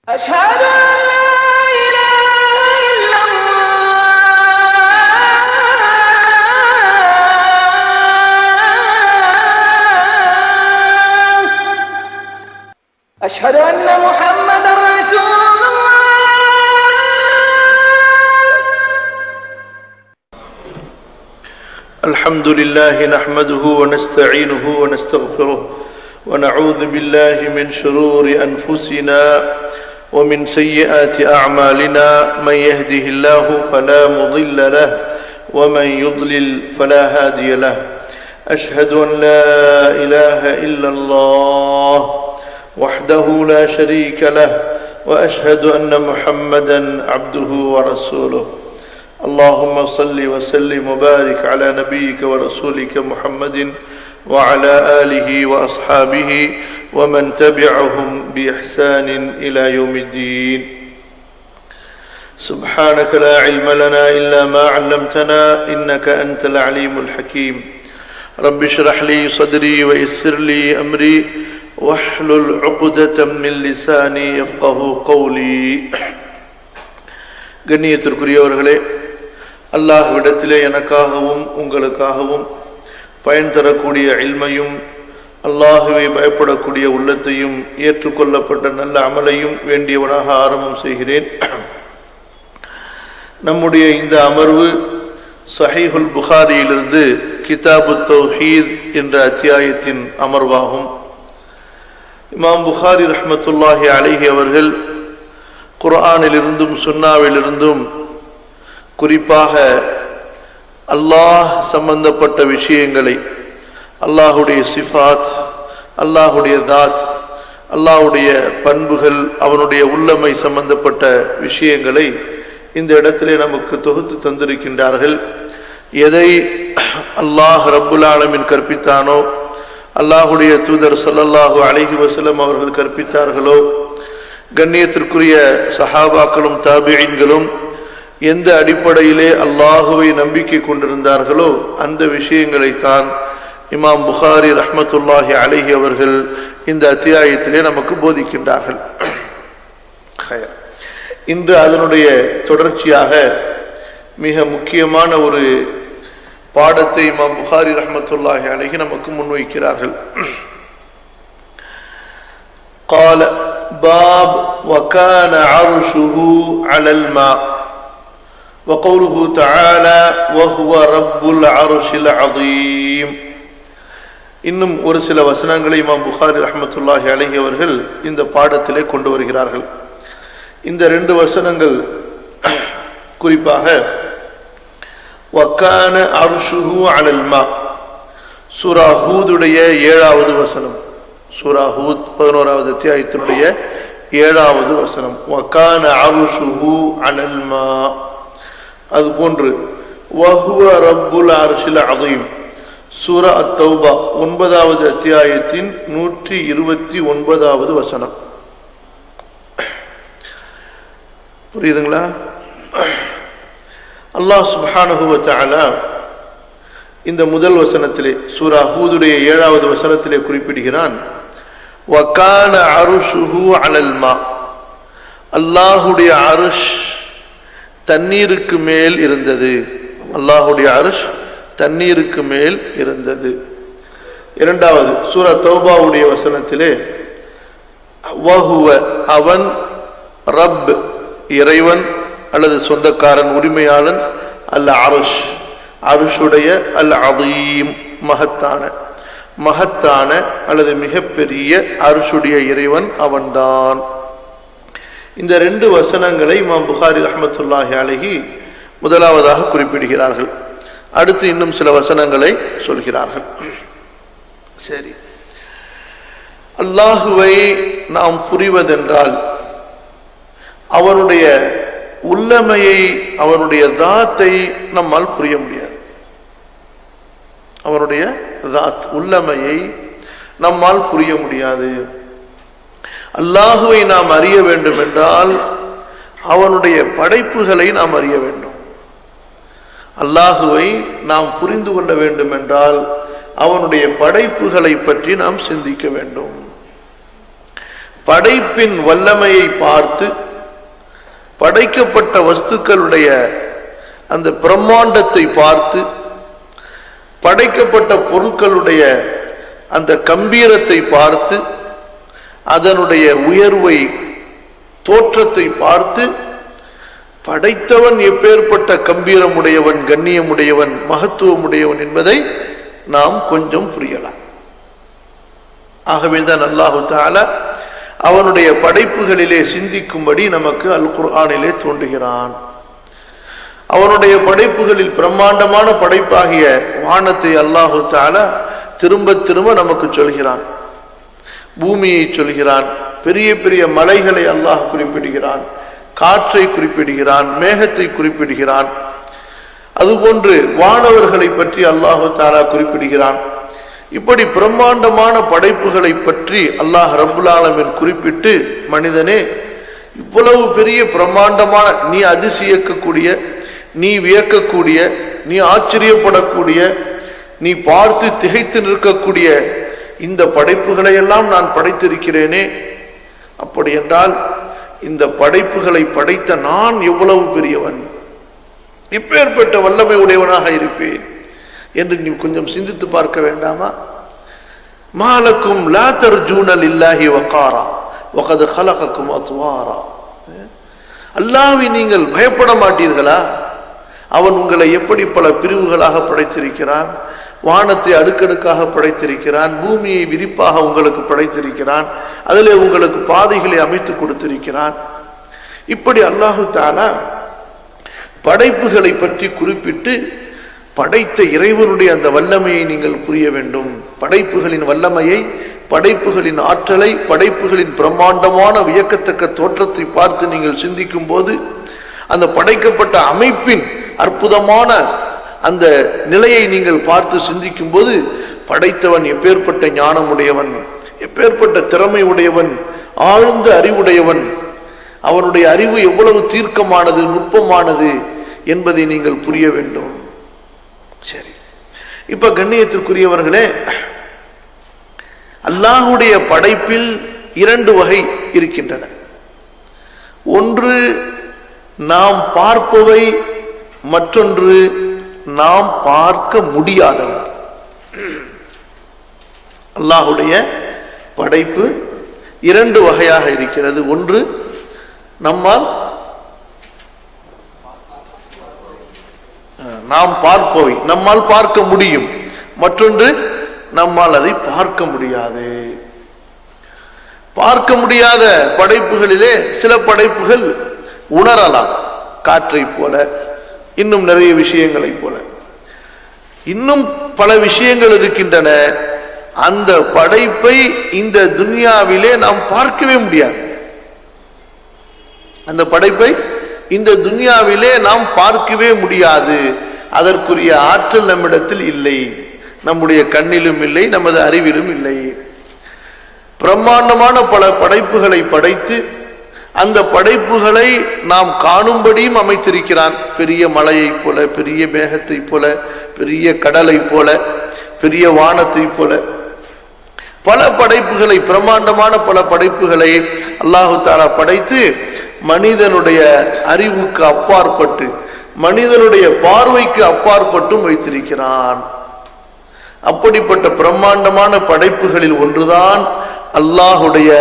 أشهد أن لا إله إلا الله أشهد أن محمدا رسول الله الحمد لله نحمده ونستعينه ونستغفره ونعوذ بالله من شرور أنفسنا ومن سيئات أعمالنا من يهده الله فلا مضل له ومن يضلل فلا هادي له أشهد أن لا إله إلا الله وحده لا شريك له وأشهد أن محمدا عبده ورسوله اللهم صل وسلم وبارك على نبيك ورسولك محمد وعلى آله وأصحابه ومن تبعهم بإحسان إلى يوم الدين سبحانك لا علم لنا إلا ما علمتنا إنك أنت العليم الحكيم رب اشرح لي صدري ويسر لي أمري واحلل عقدة من لساني يفقه قولي கண்ணியத்திற்குரியவர்களே, அல்லாஹ்விடத்திலே எனக்காகவும் உங்களுக்காகவும் பயன் தரக்கூடிய இல்மையும் அல்லாஹுவை பயப்படக்கூடிய உள்ளத்தையும் ஏற்றுக்கொள்ளப்பட்ட நல்ல அமலையும் வேண்டியவனாக ஆரம்பம் செய்கிறேன். நம்முடைய இந்த அமர்வு சஹீஹுல் புகாரியிலிருந்து கிதாபு தௌஹீத் என்ற அத்தியாயத்தின் அமர்வாகும். இமாம் புகாரி ரஹ்மத்துல்லாஹி அலைஹி அவர்கள் குர்ஆனிலிருந்தும் சுன்னாவிலிருந்தும் குறிப்பாக அல்லாஹ் சம்பந்தப்பட்ட விஷயங்களை, அல்லாஹுடைய சிஃபாத், அல்லாஹுடைய தாத், அல்லாஹுடைய பண்புகள், அவனுடைய உள்ளமை சம்பந்தப்பட்ட விஷயங்களை இந்த இடத்திலே நமக்கு தொகுத்து தந்திருக்கின்றார்கள். எதை அல்லாஹ் ரப்புல் ஆலமீன் கற்பித்தானோ, அல்லாஹுடைய தூதர் ஸல்லல்லாஹு அலைஹி வஸல்லம் அவர்கள் கற்பித்தார்களோ, கண்ணியத்திற்குரிய சஹாபாக்களும் தாபிஈன்களும் எந்த அடிப்படையிலே அல்லாஹுவை நம்பிக்கை கொண்டிருந்தார்களோ அந்த விஷயங்களைத்தான் இமாம் புகாரி ரஹ்மத்துல்லாஹி அலைஹி அவர்கள் இந்த அத்தியாயத்திலே நமக்கு போதிக்கின்றார்கள். இன்று அதனுடைய தொடர்ச்சியாக மிக முக்கியமான ஒரு பாடத்தை இமாம் புகாரி ரஹ்மத்துல்லாஹி அலைஹி நமக்கு முன்வைக்கிறார்கள். قال باب وكان عرشه على الماء وقوله تعالى وهو رب العرش العظيم. இன்னும் ஒரு சில வசனங்களை இமாம் புகாரி ரஹ்மத்துல்லாஹி அலைஹி அவர்கள் இந்த பாடத்திலே கொண்டு வருகிறார்கள். இந்த ரெண்டு வசனங்கள் குறிப்பாக வக்கான அர்ஷுஹு அலல் மா, சூரா ஹூதுடைய 7வது வசனம், சூரா ஹூத் 11வது அத்தியாயத்தினுடைய 7வது வசனம், வக்கான அர்ஷுஹு அலல் மா. அதுபோன்று வஹுவ ரப்புல் அர்ஷில் அஸீம், சூரா அத்-தௌபா 9வது அத்தியாயத்தின் 129வது வசனம். புரியுதுங்களா? அல்லாஹ் சுப்ஹானஹு வ தஆலா இந்த முதல் வசனத்திலே, சூரா ஹூதுடைய 7வது வசனத்திலே குறிப்பிடுகிறான், வகான அர்ஷுஹு அலல் மா, அல்லாஹுடைய அர்ஷ் தண்ணீருக்கு மேல் இருந்தது. அல்லாஹுடைய அர்ஷ் தண்ணீருக்கு மேல் இருந்தது. இரண்டாவது சூரா தௌபாவுடைய வசனத்திலே வஹுவ, அவன், ரப் இறைவன் அல்லது சொந்தக்காரன், உரிமையாளன், அல் அர்ஷ் அர்ஷுடைய, அல் அஸீம் மகத்தான, மகத்தான அல்லது மிகப்பெரிய அர்ஷுடைய இறைவன் அவன்தான். இந்த ரெண்டு வசனங்களை இமாம் புகாரி ரஹ்மத்துல்லாஹி அலைஹி முதலாவதாக குறிப்பிடுகிறார்கள். அடுத்து இன்னும் சில வசனங்களை சொல்கிறார்கள். சரி, அல்லாஹுவை நாம் புரிவதென்றால் அவனுடைய உள்ளமையை, அவனுடைய தாத்தை நம்மால் புரிய முடியாது. அவனுடைய தாத், உள்ளமையை நம்மால் புரிய முடியாது. அல்லாஹுவை நாம் அறிய வேண்டும் என்றால் அவனுடைய படைப்புகளை நாம் அறிய வேண்டும். அல்லாஹுவை நாம் புரிந்து கொள்ள வேண்டும் என்றால் அவனுடைய படைப்புகளை பற்றி நாம் சிந்திக்க வேண்டும். படைப்பின் வல்லமையை பார்த்து படைக்கப்பட்ட வஸ்துக்களுடைய அந்த பிரம்மாண்டத்தை பார்த்து படைக்கப்பட்ட பொருட்களுடைய அந்த கம்பீரத்தை பார்த்து அதனுடைய உயர்வை தோற்றத்தை பார்த்து படைத்தவன் எப்பேற்பட்ட கம்பீரமுடையவன், கண்ணியமுடையவன், மகத்துவமுடையவன் என்பதை நாம் கொஞ்சம் புரியலாம். ஆகவேதான் அல்லாஹு தஆலா அவனுடைய படைப்புகளிலே சிந்திக்கும்படி நமக்கு அல் குர்ஆனிலே தோன்றுகிறான். அவனுடைய படைப்புகளில் பிரம்மாண்டமான படைப்பாகிய வானத்தை அல்லாஹு தஆலா திரும்ப திரும்ப நமக்கு சொல்கிறான். பூமியை சொல்கிறான், பெரிய பெரிய மலைகளை அல்லாஹ் குறிப்பிடுகிறான், காற்றை குறிப்பிடுகிறான், மேகத்தை குறிப்பிடுகிறான். அதுபோன்று வானவர்களை பற்றி அல்லாஹு தஆலா குறிப்பிடுகிறான். இப்படி பிரம்மாண்டமான படைப்புகளை பற்றி அல்லாஹ் ரப்புல் ஆலமீன் குறிப்பிட்டு, மனிதனே இவ்வளவு பெரிய பிரம்மாண்டமான, நீ அதிசயிக்கக்கூடிய, நீ வியக்கக்கூடிய, நீ ஆச்சரியப்படக்கூடிய, நீ பார்த்து திகைத்து நிற்கக்கூடிய இந்த படைப்புகளை எல்லாம் நான் படைத்திருக்கிறேனே, அப்படி என்றால் இந்த படைப்புகளை படைத்த நான் எவ்வளவு பெரியவன், இப்பேற்பட்ட வல்லமை உடையவனாக இருப்பேன் என்று நீ கொஞ்சம் சிந்தித்து பார்க்க வேண்டாமா? மாலக்கும் லா தர்ஜூன லில்லாஹி வகாரா வகத் ஹலகக்கும் அத்வாரா. அல்லாஹ்வை நீங்கள் பயப்பட மாட்டீர்களா? அவன் உங்களை எப்படி பல பிரிவுகளாக படைத்திருக்கிறான், வானத்தை அடுக்கடுக்காக படைத்திருக்கிறான், பூமியை விரிப்பாக உங்களுக்கு படைத்திருக்கிறான், அதிலே உங்களுக்கு பாதைகளை அமைத்து கொடுத்திருக்கிறான். இப்படி அல்லாஹு தஆலா படைப்புகளை பற்றி குறிப்பிட்டு படைத்த இறைவனுடைய அந்த வல்லமையை நீங்கள் புரிய வேண்டும். படைப்புகளின் வல்லமையை, படைப்புகளின் ஆற்றலை, படைப்புகளின் பிரம்மாண்டமான வியக்கத்தக்க தோற்றத்தை பார்த்து நீங்கள் சிந்திக்கும் போது, அந்த படைக்கப்பட்ட அமைப்பின் அற்புதமான அந்த நிலையை நீங்கள் பார்த்து சிந்திக்கும் போது, படைத்தவன் எப்பேற்பட்ட ஞானமுடையவன், எப்பேற்பட்ட திறமை உடையவன், ஆழ்ந்த அறிவுடையவன், அவனுடைய அறிவு எவ்வளவு தீர்க்கமானது, நுட்பமானது என்பதை நீங்கள் புரிய வேண்டும். சரி, இப்ப கண்ணியத்திற்குரியவர்களே, அல்லாஹுடைய படைப்பில் இரண்டு வகை இருக்கின்றன. ஒன்று நாம் பார்ப்பவை, மற்றொன்று நாம் பார்க்க முடியாதவை. அல்லாஹுடைய படைப்பு இரண்டு வகையாக இருக்கிறது. ஒன்று நம்மால் நாம் பார்ப்பவை, நம்மால் பார்க்க முடியும், மற்றொன்று நம்மால் அதை பார்க்க முடியாது. பார்க்க முடியாத படைப்புகளிலே சில படைப்புகள் உணரலாம், காற்றை போல, இன்னும் நிறைய விஷயங்களை போல. இன்னும் பல விஷயங்கள் இருக்கின்றன, அந்த படைப்பை இந்த துன்யாவிலே நாம் பார்க்கவே முடியாது. அந்த படைப்பை இந்த துன்யாவிலே நாம் பார்க்கவே முடியாது. அதற்குரிய ஆற்றல் நம்மிடத்தில் இல்லை, நம்முடைய கண்ணிலும் இல்லை, நமது அறிவிலும் இல்லை. பிரம்மாண்டமான பல படைப்புகளை படைத்து அந்த படைப்புகளை நாம் காணும்படியும் அமைத்திருக்கிறான். பெரிய மலையை போல, பெரிய மேகத்தை போல, பெரிய கடலை போல, பெரிய வானத்தை போல பல படைப்புகளை, பிரம்மாண்டமான பல படைப்புகளை அல்லாஹு தஆலா படைத்து மனிதனுடைய அறிவுக்கு அப்பாற்பட்டு, மனிதனுடைய பார்வைக்கு அப்பாற்பட்டும் வைத்திருக்கிறான். அப்படிப்பட்ட பிரம்மாண்டமான படைப்புகளில் ஒன்றுதான் அல்லாஹுடைய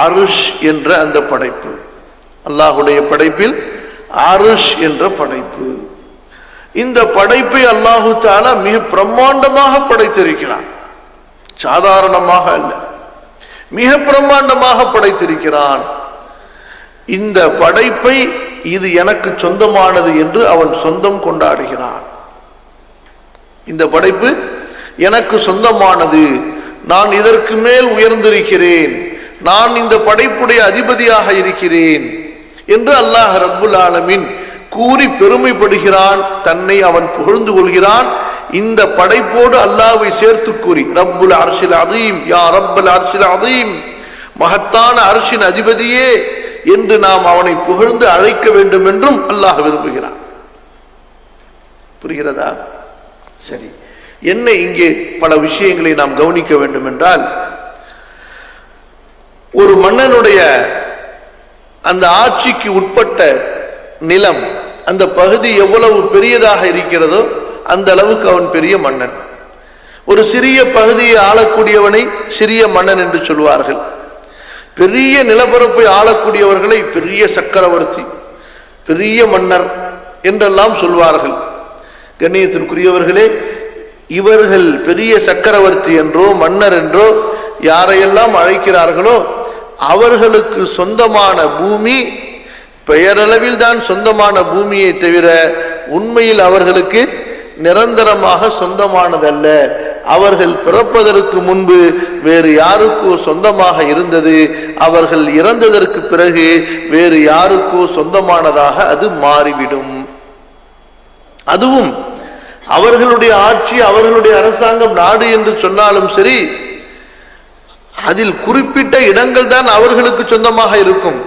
அர்ஷ் என்ற அந்த படைப்பு. அல்லாஹுடைய படைப்பில் அர்ஷ் என்ற படைப்பு. இந்த படைப்பை அல்லாஹு தஆலா மிக பிரம்மாண்டமாக படைத்திருக்கிறான். சாதாரணமாக அல்ல, மிக பிரம்மாண்டமாக படைத்திருக்கிறான். இந்த படைப்பை இது எனக்கு சொந்தமானது என்று அவன் சொந்தம் கொண்டாடுகிறான். இந்த படைப்பு எனக்கு சொந்தமானது, நான் இதற்கு மேல் உயர்ந்திருக்கிறேன், நான் இந்த படைப்புடைய அதிபதியாக இருக்கிறேன் என்று அல்லாஹ் ரப்புல் ஆலமீன் கூறி பெருமைப்படுகிறான். தன்னை அவன் புகழ்ந்து கொள்கிறான். இந்த படைப்போடு அல்லாஹ்வை சேர்த்து கூறி, ரப்புல் அர்ஷில் அதீம், யா ரப்புல் அர்ஷில் அதீம், மகத்தான அர்ஷின் அதிபதியே என்று நாம் அவனை புகழ்ந்து அழைக்க வேண்டும் என்றும் அல்லாஹ் விரும்புகிறான். புரிகிறதா? சரி, என்ன இங்கே பல விஷயங்களை நாம் கவனிக்க வேண்டும் என்றால், ஒரு மன்னனுடைய அந்த ஆட்சிக்கு உட்பட்ட நிலம், அந்த பகுதி எவ்வளவு பெரியதாக இருக்கிறதோ அந்த அளவுக்கு அவன் பெரிய மன்னன். ஒரு சிறிய பகுதியை ஆளக்கூடியவனை சிறிய மன்னன் என்று சொல்வார்கள். பெரிய நிலப்பரப்பை ஆளக்கூடியவர்களை பெரிய சக்கரவர்த்தி, பெரிய மன்னர் என்றெல்லாம் சொல்வார்கள். கண்ணியத்திற்குரியவர்களே, இவர்கள் பெரிய சக்கரவர்த்தி என்றோ மன்னர் என்றோ யாரையெல்லாம் அழைக்கிறார்களோ அவர்களுக்கு சொந்தமான பூமி பெயரளவில் தான் சொந்தமான பூமியை தவிர உண்மையில் அவர்களுக்கு நிரந்தரமாக சொந்தமானதல்ல. அவர்கள் பிறப்பதற்கு முன்பு வேறு யாருக்கோ சொந்தமாக இருந்தது. அவர்கள் இறந்ததற்கு பிறகு வேறு யாருக்கோ சொந்தமானதாக அது மாறிவிடும். அதுவும் அவர்களுடைய ஆட்சி, அவர்களுடைய அரசாங்கம், நாடு என்று சொன்னாலும் சரி, அதில் குறிப்பிட்ட இடங்கள் தான் அவர்களுக்கு சொந்தமாக இருக்கும்.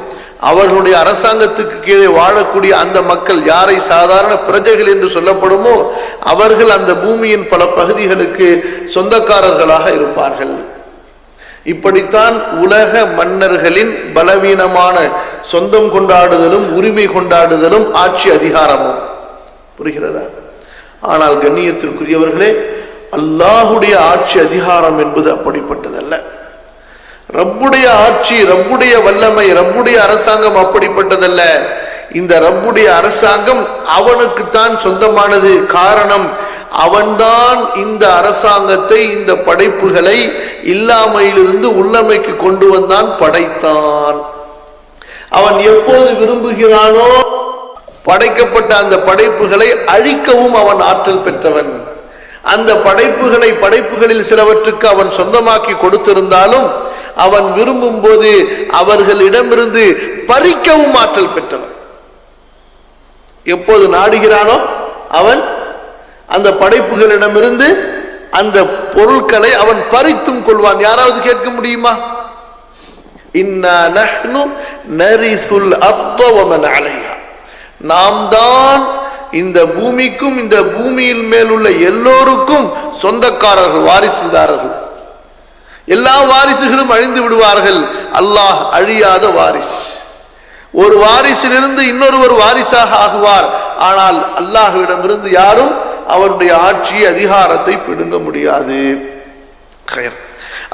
அவர்களுடைய அரசாங்கத்துக்கு கீழே வாழக்கூடிய அந்த மக்கள், யாரை சாதாரண பிரஜைகள் என்று சொல்லப்படுமோ, அவர்கள் அந்த பூமியின் பல பகுதிகளுக்கு சொந்தக்காரர்களாக இருப்பார்கள். இப்படித்தான் உலக மன்னர்களின் பலவீனமான சொந்தம் கொண்டாடுதலும் உரிமை கொண்டாடுதலும் ஆட்சி அதிகாரமும். புரிகிறதா? ஆனால் கண்ணியத்திற்குரியவர்களே, அல்லாஹுடைய ஆட்சி அதிகாரம் என்பது அப்படிப்பட்டதல்ல. ரப்புடைய ஆட்சி, ரப்புடைய வல்லமை, ரப்புடைய அரசாங்கம் அப்படிப்பட்டதல்ல. இந்த ரப்புடைய அரசாங்கம் அவனுக்குத்தான் சொந்தமானது. காரணம், அவன்தான் இந்த அரசாங்கத்தை, இந்த படைப்புகளை இல்லாமையிலிருந்து உள்ளமைக்கு கொண்டு வந்தான், படைத்தான். அவன் எப்போது விரும்புகிறானோ படைக்கப்பட்ட அந்த படைப்புகளை அழிக்கவும் அவன் ஆற்றல் பெற்றவன். அந்த படைப்புகளை படைப்புகளில் சிலவற்றுக்கு அவன் சொந்தமாக்கி கொடுத்திருந்தாலும் அவன் விரும்பும் போது அவர்களிடமிருந்து பறிக்கவும் ஆற்றல் பெற்றவன். எப்போது நாடுகிறானோ அவன் அந்த படைப்புகளிடமிருந்து அந்த பொருட்களை அவன் பறித்தும் கொள்வான். யாராவது கேட்க முடியுமா? இன்னா நஹ்னு நரிசுல் அர்த வ மன் அலைஹா, நாம் தான் இந்த பூமிக்கும் இந்த பூமியின் மேல் உள்ள எல்லோருக்கும் சொந்தக்காரர்கள், வாரிசுதாரர்கள். எல்லா வாரிசுகளும் அழிந்து விடுவார்கள், அல்லாஹ் அழியாத வாரிசு. ஒரு வாரிசிலிருந்து இன்னொரு வாரிசாக ஆகுவார். ஆனால் அல்லாஹ்விடமிருந்து யாரும் அவருடைய ஆட்சி அதிகாரத்தை பிடுங்க முடியாது.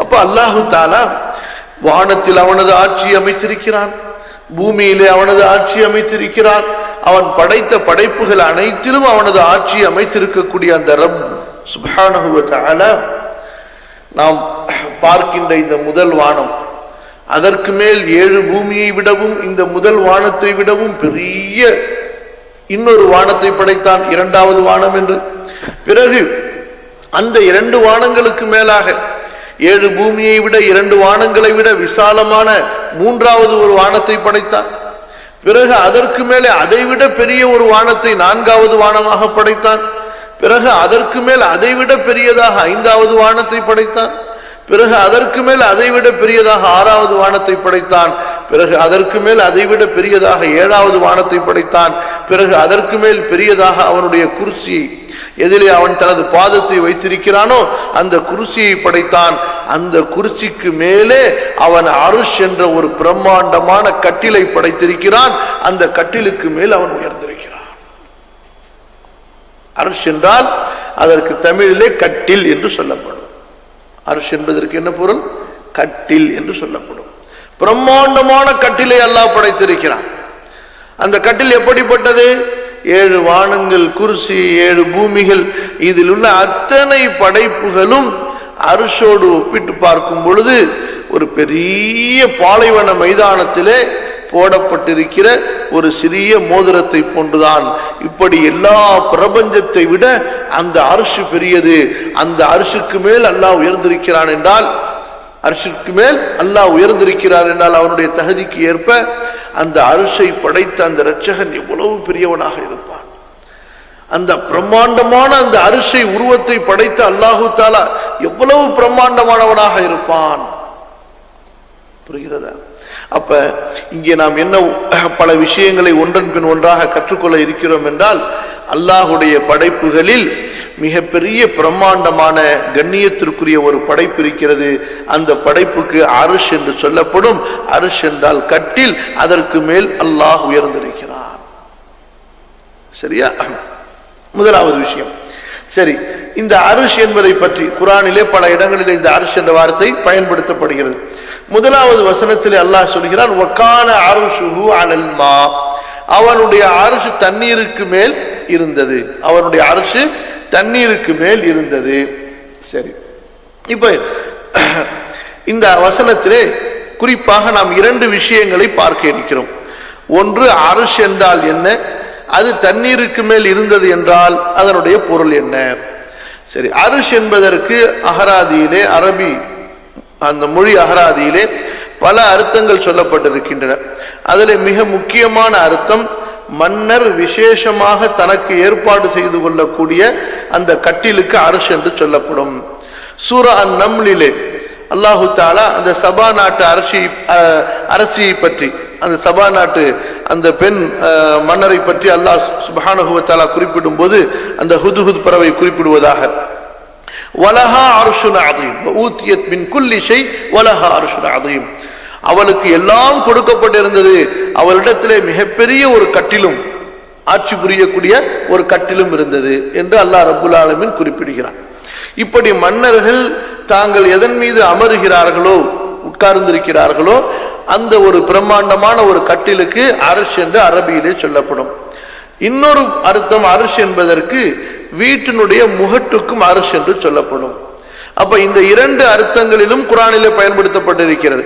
அப்ப அல்லாஹு தஆலா வானத்தில் அவனது ஆட்சி அமைத்திருக்கிறான், பூமியிலே அவனது ஆட்சி அமைத்திருக்கிறான். அவன் படைத்த படைப்புகள் அனைத்திலும் அவனது ஆட்சி அமைத்திருக்கக்கூடிய அந்த ரப் சுப்ஹானஹு வ தஆலா, நாம் பார்க்கின்ற இந்த முதல் வானம், அதற்கு மேல் 7 பூமியை விடவும் இந்த முதல் வானத்தை விடவும் பெரிய இன்னொரு வானத்தை படைத்தான், 2வது வானம் என்று. பிறகு அந்த 2 வானங்களுக்கு மேலாக 7 பூமியை விட 2 வானங்களை விட விசாலமான 3வது ஒரு வானத்தை படைத்தான். பிறகு அதற்கு மேலே அதைவிட பெரிய ஒரு வானத்தை 4வது வானமாக படைத்தான். பிறகு அதற்கு மேல் அதைவிட பெரியதாக 5வது வானத்தை படைத்தான். பிறகு அதற்கு மேல் அதைவிட பெரியதாக 6வது வானத்தை படைத்தான். பிறகு அதற்கு மேல் அதைவிட பெரியதாக 7வது வானத்தை படைத்தான். பிறகு அதற்கு மேல் பெரியதாக அவனுடைய குர்சி, எதிலே அவன் தனது பாதத்தை வைத்திருக்கிறானோ அந்த குர்சியை படைத்தான். அந்த குர்சிக்கு மேலே அவன் அருஷ் என்ற ஒரு பிரம்மாண்டமான கட்டிலை படைத்திருக்கிறான். அந்த கட்டிலுக்கு மேல் அவன் உயர்ந்திருக்கிறான். அருஷ் என்றால் அதற்கு தமிழிலே கட்டில் என்று சொல்லப்படும். அருஷ் என்பதற்கு என்ன பொருள்? கட்டில் என்று சொல்லப்படும். பிரம்மாண்டமான கட்டிலை அல்லாஹ் படைத்திருக்கிறான். அந்த கட்டில் எப்படிப்பட்டது? 7 வானங்கள், குர்சி, 7 பூமிகள், இதில் உள்ள அத்தனை படைப்புகளும் அருஷோடு ஒப்பிட்டு பார்க்கும் பொழுது ஒரு பெரிய பாலைவன மைதானத்திலே போடப்பட்டிருக்கிற ஒரு சிறிய மோதிரத்தை போன்றுதான். இப்படி எல்லா பிரபஞ்சத்தை விட அந்த அர்ஷ் பெரியது. அந்த அர்ஷுக்கு மேல் அல்லாஹ் உயர்ந்திருக்கிறான் என்றால், அர்ஷுக்கு மேல் அல்லாஹ் உயர்ந்திருக்கிறார் என்றால் அவனுடைய தகுதிக்கு ஏற்ப அந்த அர்ஷை படைத்த அந்த இரட்சகன் எவ்வளவு பெரியவனாக இருப்பான். அந்த பிரம்மாண்டமான அந்த அர்ஷை உருவத்தை படைத்த அல்லாஹு தஆலா எவ்வளவு பிரம்மாண்டமானவனாக இருப்பான். புரிகிறதா? அப்ப இங்கே நாம் என்ன பல விஷயங்களை ஒன்றன் பின் ஒன்றாக கற்றுக்கொள்ள இருக்கிறோம் என்றால், அல்லாஹுடைய படைப்புகளில் மிகப்பெரிய பிரம்மாண்டமான கண்ணியத்திற்குரிய ஒரு படைப்பு இருக்கிறது. அந்த படைப்புக்கு அர்ஷ் என்று சொல்லப்படும். அர்ஷ் என்றால் கட்டில், அதற்கு மேல் அல்லாஹ் உயர்ந்திருக்கிறான். சரியா? முதலாவது விஷயம். சரி, இந்த அர்ஷ் என்பதை பற்றி குர்ஆனிலே பல இடங்களில் இந்த அர்ஷ் என்ற வார்த்தை பயன்படுத்தப்படுகிறது. முதலாவது வசனத்திலே அல்லாஹ் சொல்கிறான், வகான அர்ஷுஹு அலல் மா, அவனுடைய அர்ஷ் தண்ணீருக்கு மேல் இருந்தது. அவனுடைய அர்ஷ் தண்ணீருக்கு மேல் இருந்தது. சரி, இப்ப இந்த வசனத்திலே குறிப்பாக நாம் இரண்டு விஷயங்களை பார்க்க இருக்கிறோம். ஒன்று, அர்ஷ் என்றால் என்ன, அது தண்ணீருக்கு மேல் இருந்தது என்றால் அதனுடைய பொருள் என்ன. சரி, அர்ஷ் என்பதற்கு அகராதியிலே, அரபி அந்த மொழி அகராதியிலே பல அர்த்தங்கள் சொல்லப்பட்டிருக்கின்றன. அதில் மிக முக்கியமான அர்த்தம், மன்னர் விசேஷமாக தனக்கு ஏற்பாடு செய்து கொள்ளக்கூடிய அந்த கட்டிலுக்கு அர்ஷ் என்று சொல்லப்படும். சூரா அன்-நம்லிலே அல்லாஹு தஆலா அந்த சபா நாட்டு அரசியை பற்றி, அந்த சபா நாட்டு அந்த பெண் மன்னரை பற்றி அல்லாஹ் சுப்ஹானஹு வ தஆலா குறிப்பிடும் போது அந்த ஹுத்ஹுத் பறவை குறிப்பிடுவதாக, வலஹா அர்ஷுன் அதீம் வஊதியத் மின் குல்லி ஷை வலஹா அர்ஷுன் அதீம், அவளுக்கு எல்லாம் கொடுக்கப்பட்டிருந்தது, அவளிடத்திலே மிகப்பெரிய ஒரு கட்டிலும், ஆட்சி புரியக்கூடிய ஒரு கட்டிலும் இருந்தது என்று அல்லாஹ் ரப்புல் ஆலமீன் குறிப்பிடுகிறார். இப்படி மன்னர்கள் தாங்கள் எதன் மீது அமருகிறார்களோ, உட்கார்ந்திருக்கிறார்களோ, அந்த ஒரு பிரம்மாண்டமான ஒரு கட்டிலுக்கு அர்ஷ் என்று அரபியிலே சொல்லப்படும். இன்னொரு அர்த்தம், அர்ஷ் என்பதற்கு வீட்டினுடைய முகட்டுக்கும் அர்ஷ் என்று சொல்லப்படும். அப்ப இந்த இரண்டு அர்த்தங்களிலும் குர்ஆனிலே பயன்படுத்தப்பட்டிருக்கிறது.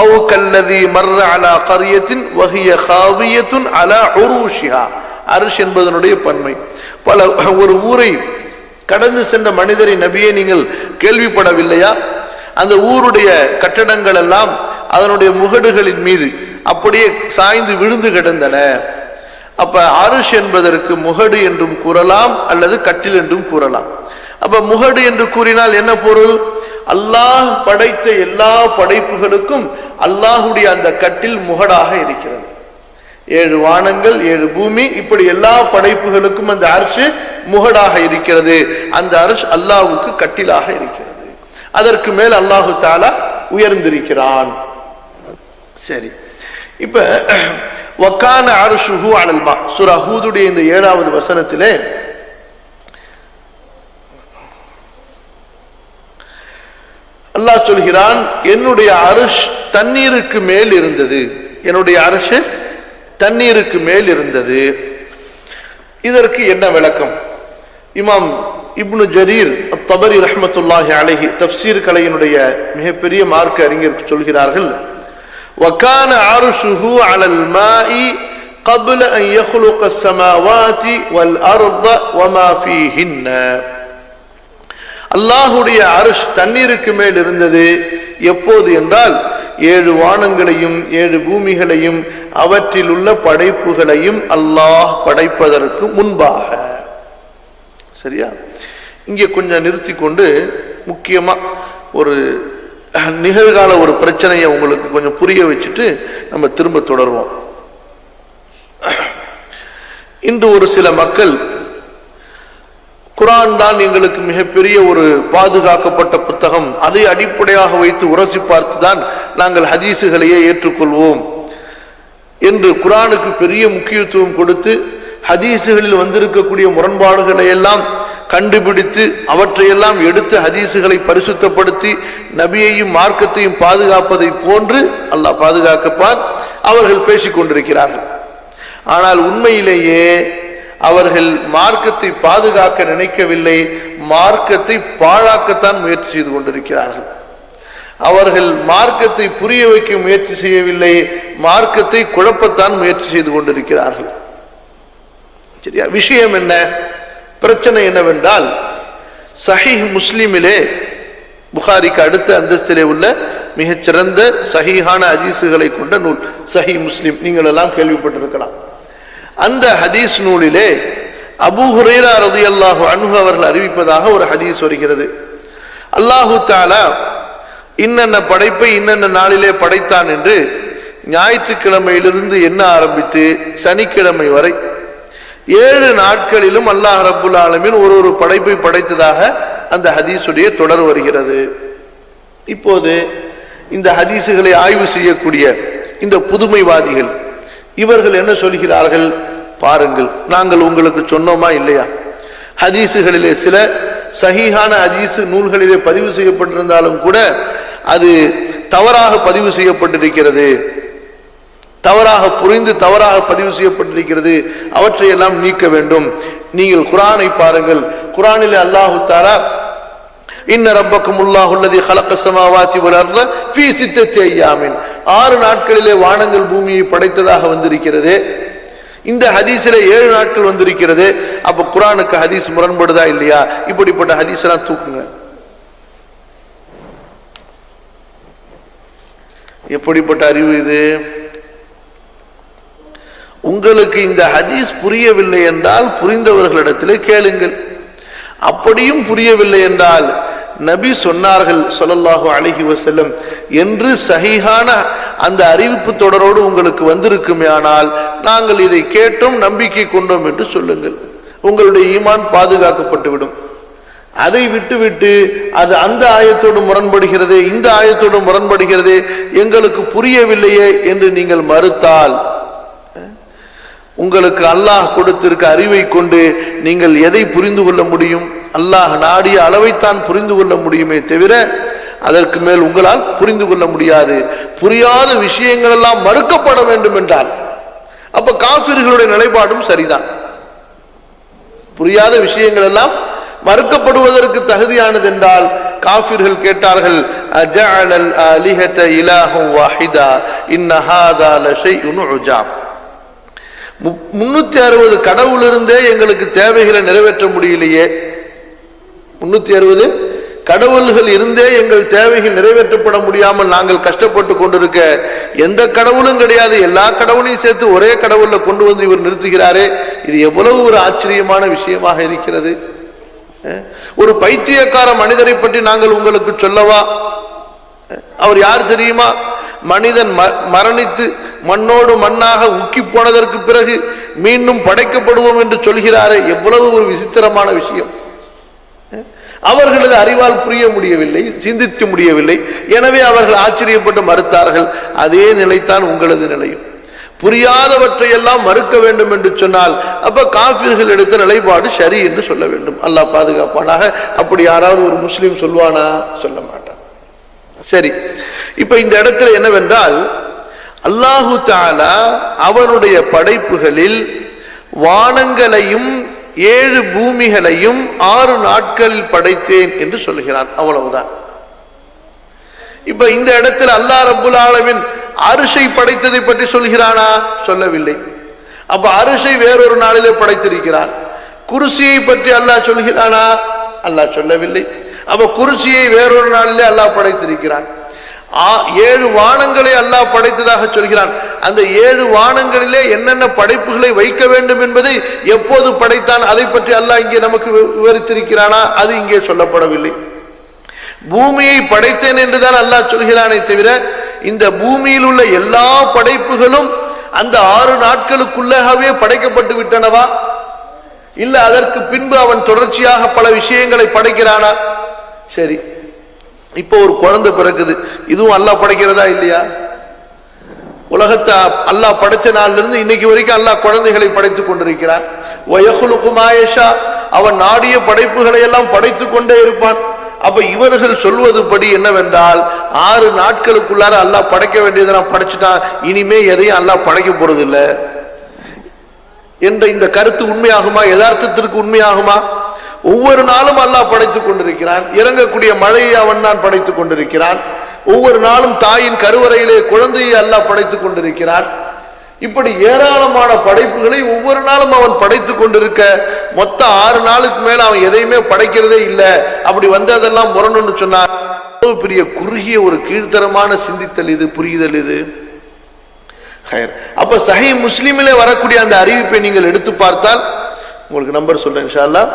அவு கல்லதி மர்ர அலா கரியத்தின் வஹிய காவியத்துன் அலா உரூஷிஹா, அர்ஷ் என்பதனுடைய பன்மை. பல ஒரு ஊரை கடந்து சென்ற மனிதரை நபியே நீங்கள் கேள்விப்படவில்லையா? அந்த ஊருடைய கட்டடங்கள் எல்லாம் அதனுடைய முகடுகளின் மீது அப்படியே சாய்ந்து விழுந்து கிடந்தன. அப்ப அர்ஷ் என்பதற்கு முகடு என்றும் கூறலாம், அல்லது கட்டில் என்றும் கூறலாம். அப்ப முகடு என்று கூறினால் என்ன பொருள்? அல்லாஹ் படைத்த எல்லா படைப்புகளுக்கும் அல்லாஹுடைய அந்த கட்டில் முகடாக இருக்கிறது. 7 வானங்கள் 7 பூமி, இப்படி எல்லா படைப்புகளுக்கும் அந்த அர்ஷ் முகடாக இருக்கிறது. அந்த அர்ஷ் அல்லாஹ்வுக்கு கட்டிலாக இருக்கிறது. அதற்கு மேல் அல்லாஹு தஆலா உயர்ந்திருக்கிறான். சரி, இப்ப வகான அர்ஷுஹு அலல் மா, சூரா ஹூதுடைய இந்த 7வது வசனத்திலே அல்லாஹ் சொல்கிறான், என்னுடைய அர்ஷ் தண்ணீருக்கு மேல் இருந்தது. என்னுடைய அர்ஷ் தண்ணீருக்கு மேல் இருந்தது. இதற்கு என்ன விளக்கம்? இமாம் இப்னு ஜரீர் அத்-தபரி ரஹ்மத்துல்லாஹி அலைஹி தஃப்சீர் கலையினுடைய மிகப்பெரிய மார்க்க அறிஞர் சொல்கிறார்கள், வகான அர்ஷுஹு அலல் மாஇ قبل أن يخلق السماوات والأرض وما فيهن. அல்லாஹுடைய அர்ஷ் தண்ணீருக்கு மேல் இருந்தது. எப்போது என்றால் 7 வானங்களையும் 7 பூமிகளையும் அவற்றில் உள்ள படைப்புகளையும் அல்லாஹ் படைப்பதற்கு முன்பாக. சரியா? இங்கே கொஞ்சம் நிறுத்தி கொண்டு முக்கியமா ஒரு நிகழ்கால ஒரு பிரச்சனையை உங்களுக்கு கொஞ்சம் புரிய வச்சுட்டு நம்ம திரும்ப தொடருவோம். இன்று ஒரு சில மக்கள் குர்ஆன் தான் எங்களுக்கு மிகப்பெரிய ஒரு பாதுகாக்கப்பட்ட புத்தகம், அதை அடிப்படையாக வைத்து உரசி பார்த்துதான் நாங்கள் ஹதீஸுகளையே ஏற்றுக்கொள்வோம் என்று குர்ஆனுக்கு பெரிய முக்கியத்துவம் கொடுத்து ஹதீஸுகளில் வந்திருக்கக்கூடிய முரண்பாடுகளை எல்லாம் கண்டுபிடித்து அவற்றையெல்லாம் எடுத்து ஹதீஸுகளை பரிசுத்தப்படுத்தி நபியையும் மார்க்கத்தையும் பாதுகாப்பதை போன்று அல்லாஹ் பாதுகாக்கப்பான் அவர்கள் பேசிக் கொண்டிருக்கிறார்கள். ஆனால் உண்மையிலேயே அவர்கள் மார்க்கத்தை பாதுகாக்க நினைக்கவில்லை, மார்க்கத்தை பாழாக்கத்தான் முயற்சி செய்து கொண்டிருக்கிறார்கள். அவர்கள் மார்க்கத்தை புரிய வைக்க முயற்சி செய்யவில்லை, மார்க்கத்தை குழப்பத்தான் முயற்சி செய்து கொண்டிருக்கிறார்கள். சரியா? விஷயம் என்ன? பிரச்சனை என்னவென்றால், சஹீஹ் முஸ்லிமிலே, புகாரிக்கு அடுத்த அந்தஸ்திலே உள்ள மிகச்சிறந்த சஹீஹான ஹதீஸுகளை கொண்ட நூல் சஹீஹ் முஸ்லிம், நீங்கள் எல்லாம் கேள்விப்பட்டிருக்கலாம். அந்த ஹதீஸ் நூலிலே அபூ ஹுரைரா ரலியல்லாஹு அன்ஹு அவர்கள் அறிவிப்பதாக ஒரு ஹதீஸ் வருகிறது. அல்லாஹு தஆலா இன்னென்ன படைப்பை இன்னென்ன நாளிலே படைத்தான் என்று ஞாயிற்றுக்கிழமையிலிருந்து என்ன ஆரம்பித்து சனிக்கிழமை வரை 7 நாட்களிலும் அல்லாஹ் ரப்புல் ஆலமீன் ஒரு படைப்பை படைத்ததாக அந்த ஹதீஸுடைய தொடர் வருகிறது. இப்போது இந்த ஹதீஸுகளை ஆய்வு செய்யக்கூடிய இந்த புதுமைவாதிகள் இவர்கள் என்ன சொல்கிறார்கள் பாருங்கள். நாங்கள் உங்களுக்கு சொன்னோமா இல்லையா? ஹதீஸுகளிலே சில சஹீஹான ஹதீஸ் நூல்களிலே பதிவு செய்யப்பட்டிருந்தாலும் கூட அது தவறாக பதிவு செய்யப்பட்டிருக்கிறது, தவறாக புரிந்து தவறாக பதிவு செய்யப்பட்டிருக்கிறது. அவற்றையெல்லாம் நீக்க வேண்டும். நீங்கள் குர்ஆனை பாருங்கள். குர்ஆனிலே அல்லாஹ் தஆலா இன்ன ரப்பக்குமுல்லாஹு அல்லதி ஹலக்கஸ் ஸமாவாதி வல் அர்த ஃபீ 6 அய்யாமின் 6 நாட்களிலே வானங்கள் பூமியை படைத்ததாக வந்திருக்கிறது. இந்த ஹதீஸிலே 7 நாட்கள் வந்திருக்கிறது. அப்ப குர்ஆனுக்கு ஹதீஸ் முரண்படுதா இல்லையா? இப்படிப்பட்ட ஹதீஸ் எல்லாம் தூக்குங்க. எப்படிப்பட்ட அறிவு இது? உங்களுக்கு இந்த ஹதீஸ் புரியவில்லை என்றால் புரிந்தவர்களிடத்திலே கேளுங்கள். அப்படியும் புரியவில்லை என்றால் நபி சொன்னார்கள் ஸல்லல்லாஹு அலைஹி வஸல்லம் என்று சஹீஹான அந்த அறிவிப்பு தொடரோடு உங்களுக்கு வந்திருக்குமே, ஆனால் நாங்கள் இதை கேட்டோம் நம்பிக்கை கொண்டோம் என்று சொல்லுங்கள். உங்களுடைய ஈமான் பாதுகாக்கப்பட்டுவிடும். அதை விட்டுவிட்டு அது அந்த ஆயத்தோடு முரண்படுகிறது, இந்த ஆயத்தோடு முரண்படுகிறது, எங்களுக்கு புரியவில்லையே என்று நீங்கள் மறுத்தால் உங்களுக்கு அல்லாஹ் கொடுத்திருக்க அறிவை கொண்டு நீங்கள் எதை புரிந்து கொள்ள முடியும்? அல்லாஹ் நாடிய அளவைத்தான் புரிந்து கொள்ள முடியுமே தவிர அதற்கு மேல் உங்களால் புரிந்து கொள்ள முடியாது. புரியாத விஷயங்கள் எல்லாம் மறுக்கப்பட வேண்டும் என்றால் அப்ப காஃபிர்களுடைய நிலைப்பாடும் சரிதான். புரியாத விஷயங்கள் எல்லாம் மறுக்கப்படுவதற்கு தகுதியானது என்றால் காஃபிர்கள் கேட்டார்கள், அஜஅலல் ஆலிஹத இலாஹன் வாஹிதா இன்ன ஹாதா லஷைஉன் உஜாப். 360 கடவுள் இருந்தே எங்களுக்கு தேவைகளை நிறைவேற்ற முடியலையே, 360 கடவுள்கள் இருந்தே எங்கள் தேவைகள் நிறைவேற்றப்பட முடியாமல் நாங்கள் கஷ்டப்பட்டு கொண்டிருக்க எந்த கடவுளும் கிடையாது, எல்லா கடவுளையும் சேர்த்து ஒரே கடவுள்ல கொண்டு வந்து இவர் நிறுத்துகிறாரே, இது எவ்வளவு ஒரு ஆச்சரியமான விஷயமாக இருக்கிறது. ஒரு பைத்தியக்கார மனிதரை பற்றி நாங்கள் உங்களுக்கு சொல்லவா? அவர் யார் தெரியுமா? மனிதன் மரணித்து மண்ணோடு மண்ணாக உக்கி போனதற்கு பிறகு மீண்டும் படைக்கப்படுவோம் என்று சொல்கிறாரே, எவ்வளவு ஒரு விசித்திரமான விஷயம். அவர்களது அறிவால் புரிய முடியவில்லை, சிந்திக்க முடியவில்லை. எனவே அவர்கள் ஆச்சரியப்பட்டு மறுத்தார்கள். அதே நிலைத்தான் உங்களது நிலையும். புரியாதவற்றை எல்லாம் மறுக்க வேண்டும் என்று சொன்னால் அப்ப காஃபிர்கள் எடுத்த நிலைப்பாடு சரி என்று சொல்ல வேண்டும். அல்லாஹ் பாதுகாப்பானாக. அப்படி யாராவது ஒரு முஸ்லீம் சொல்வானா? சொல்ல மாட்டான். சரி, இப்ப இந்த இடத்துல என்னவென்றால் அல்லாஹு தஆலா அவனுடைய படைப்புகளில் வானங்களையும் 7 பூமிகளையும் 6 நாட்களில் படைத்தேன் என்று சொல்கிறான். அவ்வளவுதான். இப்ப இந்த இடத்துல அல்லாஹ் ரப்புல் ஆலமீன் அரிஷை படைத்ததை பற்றி சொல்கிறானா? சொல்லவில்லை. அப்ப அரிஷை வேறொரு நாளிலே படைத்திருக்கிறான். குர்சியை பற்றி அல்லாஹ் சொல்கிறானா? அல்லாஹ் சொல்லவில்லை. அப்ப குர்சியை வேறொரு நாளிலே அல்லாஹ் படைத்திருக்கிறான். 7 வானங்களை அல்லாஹ் படைத்ததாக சொல்கிறான். அந்த 7 வானங்களிலே என்னென்ன படைப்புகளை வைக்க வேண்டும் என்பதை எப்போது படைத்தான் அதை பற்றி அல்லாஹ் இங்கே நமக்கு விவரித்திருக்கிறானா? அது இங்கே சொல்லப்படவில்லை. பூமியை படைத்தேன் என்றுதான் அல்லாஹ் சொல்கிறானே தவிர இந்த பூமியில் உள்ள எல்லா படைப்புகளும் அந்த 6 நாட்களுக்குள்ளாகவே படைக்கப்பட்டு விட்டனவா? இல்ல அதற்கு பின்பு அவன் தொடர்ச்சியாக பல விஷயங்களை படைக்கிறானா? சரி, இப்போ ஒரு குழந்தை பிறக்குது, இதுவும் அல்லாஹ் படைக்கிறதா இல்லையா? உலகத்தை அல்லாஹ் படைச்ச நாள்ல இருந்து இன்னைக்கு வரைக்கும் அல்லாஹ் குழந்தைகளை படைத்துக் கொண்டிருக்கிறான். வயஹ்லுகு மா யஷா, அவன் நாடிய படைப்புகளை எல்லாம் படைத்துக் கொண்டே இருப்பான். அப்ப இவர்கள் சொல்வது படி என்னவென்றால் 6 நாட்களுக்குள்ளார அல்லாஹ் படைக்க வேண்டியதெல்லாம் படைச்சுட்டான், இனிமே எதையும் அல்லாஹ் படைக்க போறது இல்லை என்ற இந்த கருத்து உண்மையாகுமா? யதார்த்தத்திற்கு உண்மையாகுமா? ஒவ்வொரு நாளும் அல்லாஹ் படைத்துக் கொண்டிருக்கிறான். இறங்கக்கூடிய மழையை அவன் தான் படைத்துக் கொண்டிருக்கிறான். ஒவ்வொரு நாளும் தாயின் கருவறையிலே குழந்தையை அல்லாஹ் படைத்துக் கொண்டிருக்கிறான். இப்படி ஏராளமான படைப்புகளை ஒவ்வொரு நாளும் அவன் படைத்துக் கொண்டிருக்க மொத்தம் 6 நாளுக்கு மேல அவன் எதையுமே படைக்கிறதே இல்லை. அப்படி வந்ததெல்லாம் முரணுன்னு சொன்னார். பெரிய குறுகிய ஒரு கீழ்த்தரமான சிந்தித்தல் இது, புரிதல் இது. அப்ப சஹீஹ் முஸ்லிமிலே வரக்கூடிய அந்த அறிவிப்பை நீங்கள் எடுத்து பார்த்தால் உங்களுக்கு நம்பர் சொல்றேன் இன்ஷா அல்லாஹ்.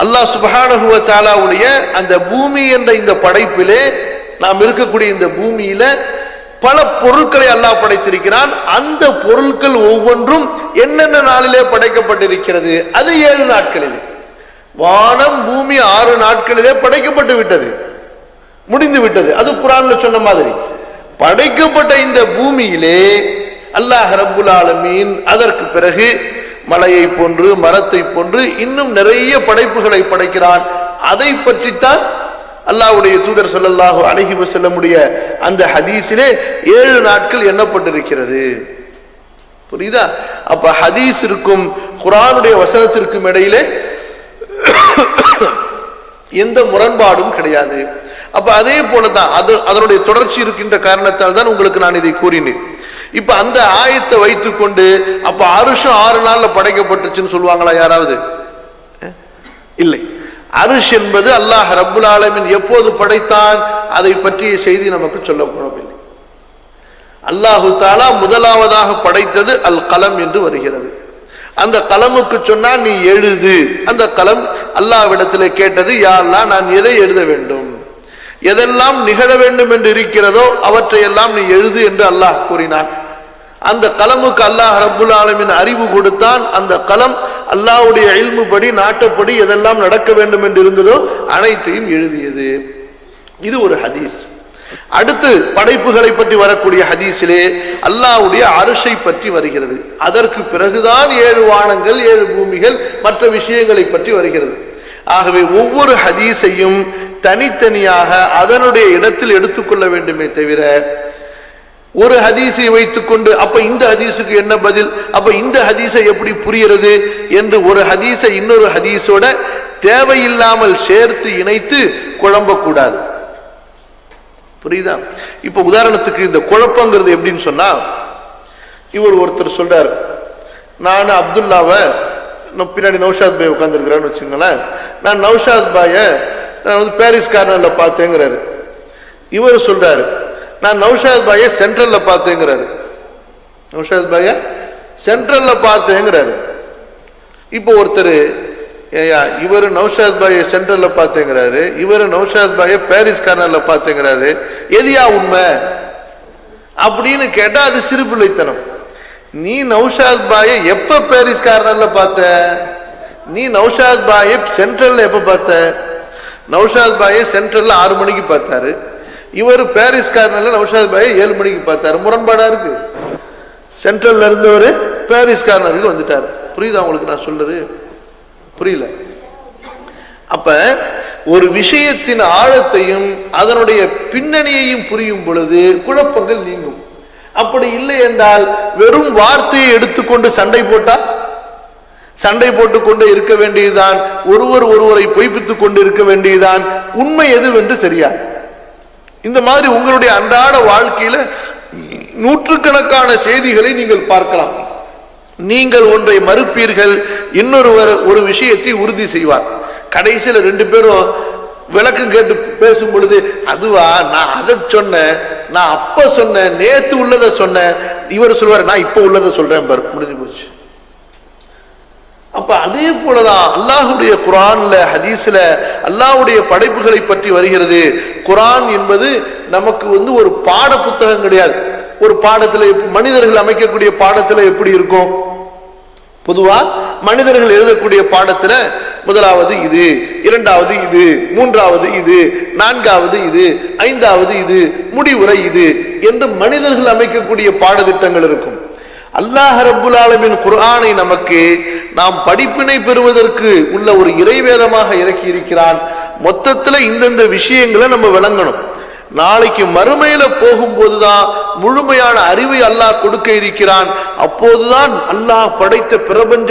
அல்லாஹ் சுப்ஹானஹு வ தஆலாவுடைய அந்த பூமி என்ற இந்த படைப்பிலே, நாம் இருக்கக்கூடிய இந்த பூமியில பல பொருட்களை அல்லாஹ் படைத்திருக்கிறான். அந்த பொருட்கள் ஒவ்வொன்றும் என்னென்ன நாளிலே படைக்கப்பட்டிருக்கிறது? அது 7 நாட்களிலே. வானம் பூமி 6 நாட்களிலே படைக்கப்பட்டு விட்டது, முடிந்து விட்டது. அது குர்ஆன்ல சொன்ன மாதிரி படைக்கப்பட்ட இந்த பூமியிலே அல்லாஹ் ரப்புல் ஆலமீன் அதற்கு பிறகு மலையை போன்று மரத்தை போன்று இன்னும் நிறைய படைப்புகளை படைக்கிறான். அதை பற்றித்தான் அல்லாஹ்வுடைய தூதர் ஸல்லல்லாஹு அலைஹி வஸல்லமுடைய அந்த ஹதீஸிலே 7 நாட்கள் எண்ணப்பட்டிருக்கிறது. புரியுதா? அப்ப ஹதீஸிற்கும் குர்ஆனுடைய வசனத்திற்கும் இடையிலே எந்த முரண்பாடும் கிடையாது. அப்ப அதே போலதான் அதனுடைய தொடர்ச்சி இருக்கின்ற காரணத்தால் தான் உங்களுக்கு நான் இதை கூறினேன். இப்ப அந்த ஆயத்தை வைத்துக் கொண்டு அப்ப அரிஷும் 6 நாள்ல படைக்கப்பட்டுச்சுன்னு சொல்லுவாங்களா யாராவது? இல்லை. அரிஷ் என்பது அல்லாஹ் ரப்புல் ஆலமீன் எப்போது படைத்தான் அதை பற்றிய செய்தி நமக்கு சொல்லப்படவில்லை. அல்லாஹு தஆலா முதலாவதாக படைத்தது அல் கலம் என்று வருகிறது. அந்த கலமுக்கு சொன்னா நீ எழுது. அந்த கலம் அல்லாஹ்விடத்தில் கேட்டது, யா அல்லாஹ் நான் எதை எழுத வேண்டும், எதெல்லாம் நிகழ வேண்டும் என்று இருக்கிறதோ அவற்றையெல்லாம் நீ எழுது என்று அல்லாஹ் கூறினான். அந்த கலமுக்கு அல்லாஹ் ரப்புல் ஆலமீன் அறிவு கொடுத்தான். அந்த கலம் அல்லாஹ்வுடைய இல்மு படி நாட்டப்படி எதெல்லாம் நடக்க வேண்டும் என்று இருந்ததோ அனைத்தையும் எழுதியது. இது ஒரு ஹதீஸ். அடுத்து படைப்புகளை பற்றி வரக்கூடிய ஹதீஸிலே அல்லாஹ்வுடைய அர்ஷை பற்றி வருகிறது. அதற்கு பிறகுதான் 7 வானங்கள் 7 பூமிகள் மற்ற விஷயங்களை பற்றி வருகிறது. ஆகவே ஒவ்வொரு ஹதீஸையும் தனித்தனியாக அதனுடைய இடத்தில் எடுத்துக்கொள்ள வேண்டுமே தவிர ஒரு ஹதீஸை வைத்துக்கொண்டு அப்ப இந்த ஹதீஸுக்கு என்ன பதில், அப்ப இந்த ஹதீஸை எப்படி புரிகிறது என்று ஒரு ஹதீஸை இன்னொரு ஹதீஸோட தேவையில்லாமல் சேர்த்து இணைத்து குழம்பக்கூடாது. புரியுதா? இப்ப உதாரணத்துக்கு இந்த குழப்பங்கிறது எப்படின்னு சொன்னா, ஒருத்தர் சொல்றார், நான் அப்துல்லாவை பின்னாடி நௌஷாத் பாய் உட்கார்ந்துருக்கிறான்னு வச்சுங்களேன், நான் நௌஷாத் பாய பாரிஸ் கார்னர்ல பார்த்தேங்கிறாரு. இவர் சொல்றாரு நான் நௌஷாத் பாய சென்ட்ரல்ல பார்த்தேங்கிறாரு. நௌஷாத் பாய சென்ட்ரல்ல பார்த்தேங்கிறாரு. இப்போ ஒருத்தர் இவர் நௌஷாத் பாய சென்ட்ரல்ல பார்த்தேங்கிறாரு, இவர் நௌஷாத் பாய பாரிஸ் கார்னர்ல பார்த்தேங்கிறாரு. எதியா உண்மை அப்படின்னு கேட்டா அது சிறுபிள்ளைத்தனம். நீ நௌஷாத் பாய எப்ப பாரிஸ் கார்னர்ல பார்த்த? நீ நௌஷாத் பாய சென்ட்ரல்ல எப்ப பார்த்த? நௌஷாத் பாய சென்ட்ரல்ல 6 மணிக்கு பார்த்தாரு, இவர் பாரிஸ் கார்னர்ல நௌஷாத் பாய 7 மணிக்கு பார்த்தாரு. முரண்பாடா இருக்கு. சென்ட்ரல்ல இருந்தவர் பாரிஸ் கார்னருக்கு வந்துட்டார். புரியுதா உங்களுக்கு நான் சொல்றது? புரியல? அப்ப ஒரு விஷயத்தின் ஆழத்தையும் அதனுடைய பின்னணியையும் புரியும் பொழுது குழப்பங்கள் நீங்கும். அப்படி இல்லை என்றால் வெறும் வார்த்தையை எடுத்துக்கொண்டு சண்டை போட்டுக் கொண்டு இருக்க வேண்டியதுதான், ஒருவரை பொய்ப்பித்துக் கொண்டு இருக்க வேண்டியதுதான். உண்மை எதுவென்று தெரியாது. இந்த மாதிரி உங்களுடைய அன்றாட வாழ்க்கையில நூற்றுக்கணக்கான செய்திகளை நீங்கள் பார்க்கலாம். நீங்கள் ஒன்றை மறுப்பீர்கள், இன்னொருவர் ஒரு விஷயத்தை உறுதி செய்வார். கடைசியில் 2 பேரும் விளக்கம் கேட்டு பேசும் பொழுது, அதுவா நான் அதை சொன்னேன், நான் அப்ப சொன்னேன், நேத்து உள்ளதை சொன்னேன். இவர் சொல்வார் நான் இப்ப உள்ளதை சொல்றேன் பாரு, முடிஞ்சு போச்சு. அப்ப அதே போலதான் அல்லாஹ்வுடைய குர்ஆன்ல ஹதீஸ்ல அல்லாஹ்வுடைய படைப்புகளை பற்றி வருகிறது. குர்ஆன் என்பது நமக்கு ஒரு பாட புத்தகம் கிடையாது. ஒரு பாடத்துல மனிதர்கள் அமைக்கக்கூடிய பாடத்துல எப்படி இருக்கும்? பொதுவா மனிதர்கள் எழுதக்கூடிய பாடத்துல முதலாவது இது, இரண்டாவது இது, மூன்றாவது இது, நான்காவது இது, ஐந்தாவது இது, முடிவுரை இது என்று மனிதர்கள் அமைக்கக்கூடிய பாடத்திட்டங்கள் இருக்கும். அல்லாஹ் ரப்புல் ஆலமீன் குர்ஆனை நமக்கு நாம் படிப்பினை பெறுவதற்கு உள்ள ஒரு இறைவேதமாக இறக்கி இருக்கிறான். மொத்தத்துல இந்தந்த விஷயங்களை நம்ம விளங்கணும். நாளைக்கு மறுமையில போகும்போதுதான் முழுமையான அறிவை அல்லாஹ் கொடுக்க இருக்கிறான். அப்போதுதான் அல்லாஹ் படைத்த பிரபஞ்ச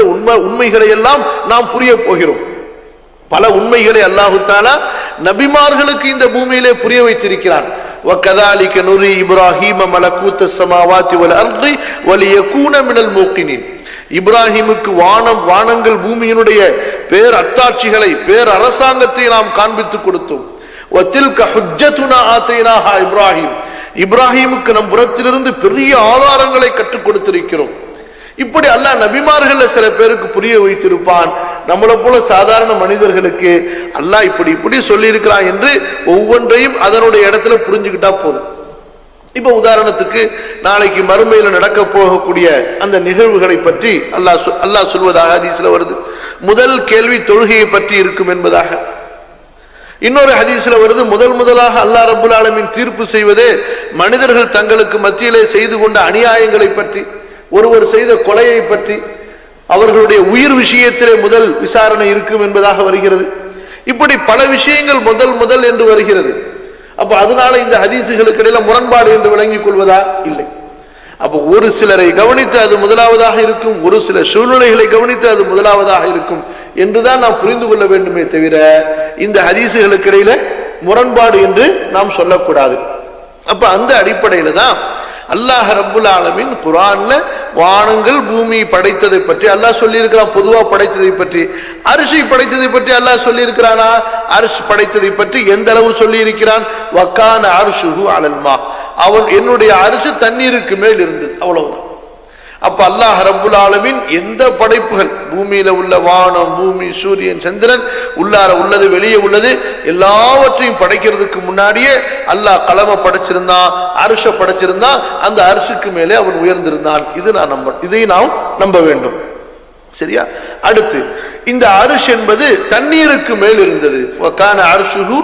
உண்மைகளை எல்லாம் நாம் புரிய போகிறோம். பல உண்மைகளை அல்லாஹு தஆலா நபிமார்களுக்கு இந்த பூமியிலே புரிய வைத்திருக்கிறான். وَكَذَلِكَ نُرِي إِبْرَاهِيمَ مَلَكُوتَ السَّمَاوَاتِ وَالْأَرْضِ وَلِيَكُونَ مِنَ الْمُوقِنِينَ. இப்ராஹிமுக்கு வானங்கள் பூமியினுடைய பேர் அத்தாட்சிகளை, பேர் அரசாங்கத்தை நாம் காண்பித்து கொடுத்தோம். وَتِلْكَ حُجَّتُنَا آتَيْنَاهَا إِبْرَاهِيمَ. இப்ராஹிமுக்கு நம் புறத்திலிருந்து பெரிய ஆதாரங்களை கற்றுக் கொடுத்திருக்கிறோம். இப்படி அல்லாஹ் நபிமார்கள் சில பேருக்கு புரிய வைத்திருப்பான். நம்மளை போல சாதாரண மனிதர்களுக்கு அல்லாஹ் இப்படி சொல்லி இருக்கிறான் என்று ஒவ்வொன்றையும் அதனுடைய இடத்துல புரிஞ்சுக்கிட்டா போதும். இப்ப உதாரணத்துக்கு நாளைக்கு மறுமையில் நடக்க போகக்கூடிய அந்த நிகழ்வுகளை பற்றி அல்லாஹ் சொல்வதாக ஹதீஸ்ல வருது. முதல் கேள்வி தொழுகையை பற்றி இருக்கும் என்பதாக. இன்னொரு ஹதீஸ்ல வருது, முதலாக அல்லாஹ் ரப்புல் ஆலமீன் தீர்ப்பு செய்வதே மனிதர்கள் தங்களுக்கு மத்தியிலே செய்து கொண்ட அநியாயங்களை பற்றி, ஒருவர் செய்த கொலையை பற்றி, அவர்களுடைய உயிர் விஷயத்திலே முதல் விசாரணை இருக்கும் என்பதாக வருகிறது. இப்படி பல விஷயங்கள் முதல் என்று வருகிறது. அப்ப அதனால இந்த ஹதீசுகளுக்கு இடையில முரண்பாடு என்று விளங்கிக் கொள்வதா? இல்லை. அப்ப ஒரு சிலரை கவனித்து அது முதலாவதாக இருக்கும், ஒரு சில சூழ்நிலைகளை கவனித்து அது முதலாவதாக இருக்கும் என்றுதான் நாம் புரிந்து கொள்ள வேண்டுமே தவிர இந்த ஹதீசுகளுக்கு இடையில முரண்பாடு என்று நாம் சொல்லக்கூடாது. அப்ப அந்த அடிப்படையில தான் அல்லாஹ் ரப்புல் ஆலமீன் குர்ஆன்ல வானங்கள் பூமி படைத்ததை பற்றி அல்லாஹ் சொல்லி இருக்கிறான். பொதுவா படைத்ததை பற்றி, அரிசி படைத்ததை பற்றி அல்லாஹ் சொல்லி இருக்கிறானா? அரிசி படைத்ததை பற்றி எந்த அளவு சொல்லி இருக்கிறான்? வக்கான அர்ஷுஹு அலல் மா, அவன் என்னுடைய அரிசி தண்ணீருக்கு மேல் இருந்தது, அவ்வளவுதான். அப்ப அல்லாஹ் ரப்புல் ஆலமீன் எந்த படைப்புகள், பூமியில உள்ள வானம், பூமி, சூரியன், சந்திரன், உள்ளார உள்ளது, வெளியே உள்ளது, எல்லாவற்றையும் படைக்கிறதுக்கு முன்னாடியே அல்லாஹ் கலம படைச்சிருந்தான், அரிச படைச்சிருந்தான், அந்த அரிசுக்கு மேலே அவன் உயர்ந்திருந்தான். இதை நாம் நம்ப வேண்டும். சரியா? அடுத்து இந்த அரிஷ் என்பது தண்ணீருக்கு மேல் இருந்தது. வகான அர்ஷுஹு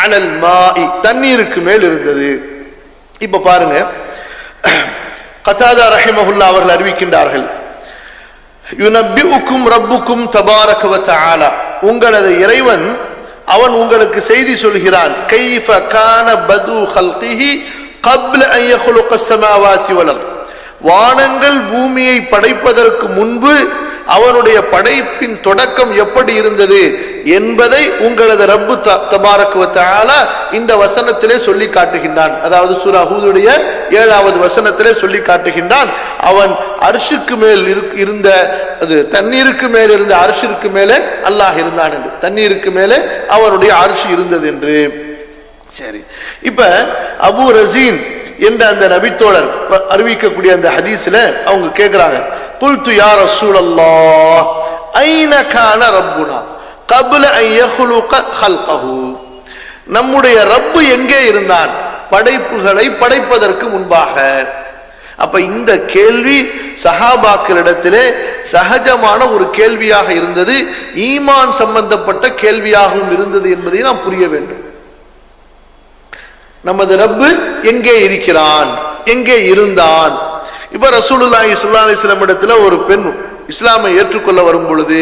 அலல் மாஇ, தண்ணீருக்கு மேல் இருந்தது. இப்ப பாருங்க, கதாதா ரஹிமஹுல்லாஹ் அவர்கள் அறிவிக்கின்றார்கள், யுனப்பிஉக்கும் ரப்புக்கும் தபாரக வ தஆலா, உங்களது இறைவன் அவன் உங்களுக்கு செய்தி சொல்கிறான். கைஃப கான பது ஹல்கிஹி قبل ان يخلق السماوات والارض, வானங்கள் பூமியை படைப்பதற்கு முன்பு அவனுடைய படைப்பின் தொடக்கம் எப்படி இருந்தது என்பதை உங்களது ரப்பு தபாரக வ தஆலா இந்த வசனத்திலே சொல்லி காட்டுகின்றான். அதாவது சூரா ஹூதுடைய 7வது வசனத்திலே சொல்லி காட்டுகின்றான். அவன் அர்ஷுக்கு மேல் இருந்த, அது தண்ணீருக்கு மேல் இருந்த அர்ஷிற்கு மேலே அல்லாஹ் இருந்தான் என்று, தண்ணீருக்கு மேலே அவனுடைய அர்ஷ் இருந்தது என்று. சரி, இப்ப அபு ரசீன் என்ற அந்த நபித்தோழர் அறிவிக்கக்கூடிய அந்த ஹதீஸ்ல அவங்க கேட்கிறாங்க, குல்து யா ரசூலல்லாஹ் ஐன கான ரப்புனா قبل ان يخلق خلقه, நம்முடைய ரப்பு எங்கே இருந்தான் படைப்புகளை படைப்பதற்கு முன்பாக? அப்ப இந்த கேள்வி சஹாபாக்களிடத்திலே சகஜமான ஒரு கேள்வியாக இருந்தது, ஈமான் சம்பந்தப்பட்ட கேள்வியாகவும் இருந்தது என்பதை நாம் புரிய வேண்டும். நமது ரப்பு எங்கே இருக்கிறான், எங்கே இருந்தான்? இப்ப ரசூலுல்லாஹி ஸல்லல்லாஹு அலைஹி வஸல்லம் இடத்துல ஒரு பெண் இஸ்லாமை ஏற்றுக்கொள்ள வரும் பொழுது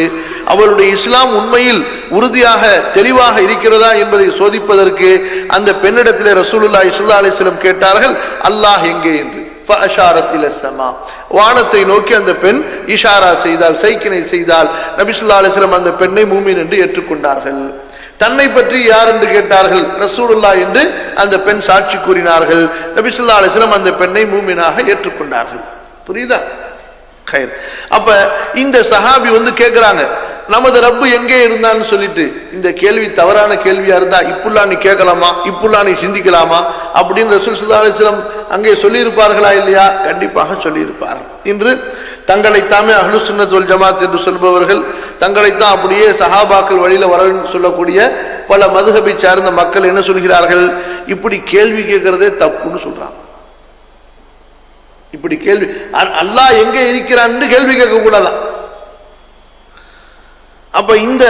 அவளுடைய இஸ்லாம் உண்மையில் உறுதியாக தெளிவாக இருக்கிறதா என்பதை சோதிப்பதற்கு அந்த பெண்ணிடத்திலே ரசூலுல்லாஹி ஸல்லல்லாஹு அலைஹி வஸல்லம் கேட்டார்கள், அல்லாஹ் எங்கே என்று. ஃபஅஷாரத் இல ஸமா, வானத்தை நோக்கி அந்த பெண் இஷாரா செய்தால், சைக்கினை செய்தால், நபி ஸல்லல்லாஹு அலைஹி வஸல்லம் அந்த பெண்ணை மூமின் என்று ஏற்றுக்கொண்டார்கள். தன்னை பற்றி யார் என்று கேட்டார்கள், ரசூலுல்லாஹ் என்று அந்த பெண் சாட்சி கூறினார்கள். நபி ஸல்லல்லாஹு அலைஹி வஸல்லம் அந்த பெண்ணை மூமினாக ஏற்றுக்கொண்டார்கள். புரியுதா? அப்ப இந்த சஹாபி கேக்குறாங்க, நமது ரப்பு எங்கே இருந்தான்னு சொல்லிட்டு. இந்த கேள்வி தவறான கேள்வியா இருந்தா இப்புல்லா நீ கேட்கலாமா, இப்புல்லா நீ சிந்திக்கலாமா அப்படின்னு ரசூல் ஸல்லல்லாஹு அலைஹி வஸல்லம் அங்கே சொல்லி இருப்பார்களா இல்லையா? கண்டிப்பாக சொல்லி இருப்பார். இன்று தங்களைத்தாமே அஹ்லுஸ் சுன்னத் வல் ஜமாத் என்று சொல்பவர்கள், தங்களைத்தான் அப்படியே சஹாபாக்கள் வழியில வர சொல்லக்கூடிய பல மதுஹபை சார்ந்த மக்கள் என்ன சொல்கிறார்கள், இப்படி கேள்வி கேட்கிறதே தப்புன்னு சொல்றாங்க. இப்படி கேள்வி, அல்லாஹ் எங்கே இருக்கிறான் என்று கேள்வி கேட்க கூடாதான். அப்ப இந்த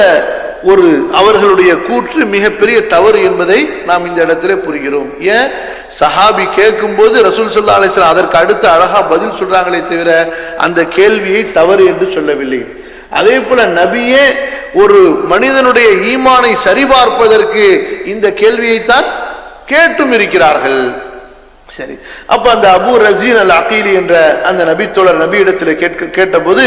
ஒரு அவர்களுடைய கூற்று மிகப்பெரிய தவறு என்பதை நாம் இந்த இடத்திலே புரிகிறோம். ஏன்? சஹாபி கேட்கும் போது ரசூல் ஸல்லல்லாஹு அலைஹி வஸல்லம் அதற்கு அடுத்து அழகா பதில் சொல்றாங்களே தவிர அந்த கேள்வியை தவறு என்று சொல்லவில்லை. அதே போல நபியே ஒரு மனிதனுடைய ஈமானை சரிபார்ப்பதற்கு இந்த கேள்வியைத்தான் கேட்டும் இருக்கிறார்கள். சரி, அப்ப அந்த அபு ரசீன் அல் அகீலி என்ற அந்த நபித்தோழர் நபியிடத்தில் கேட்டபோது,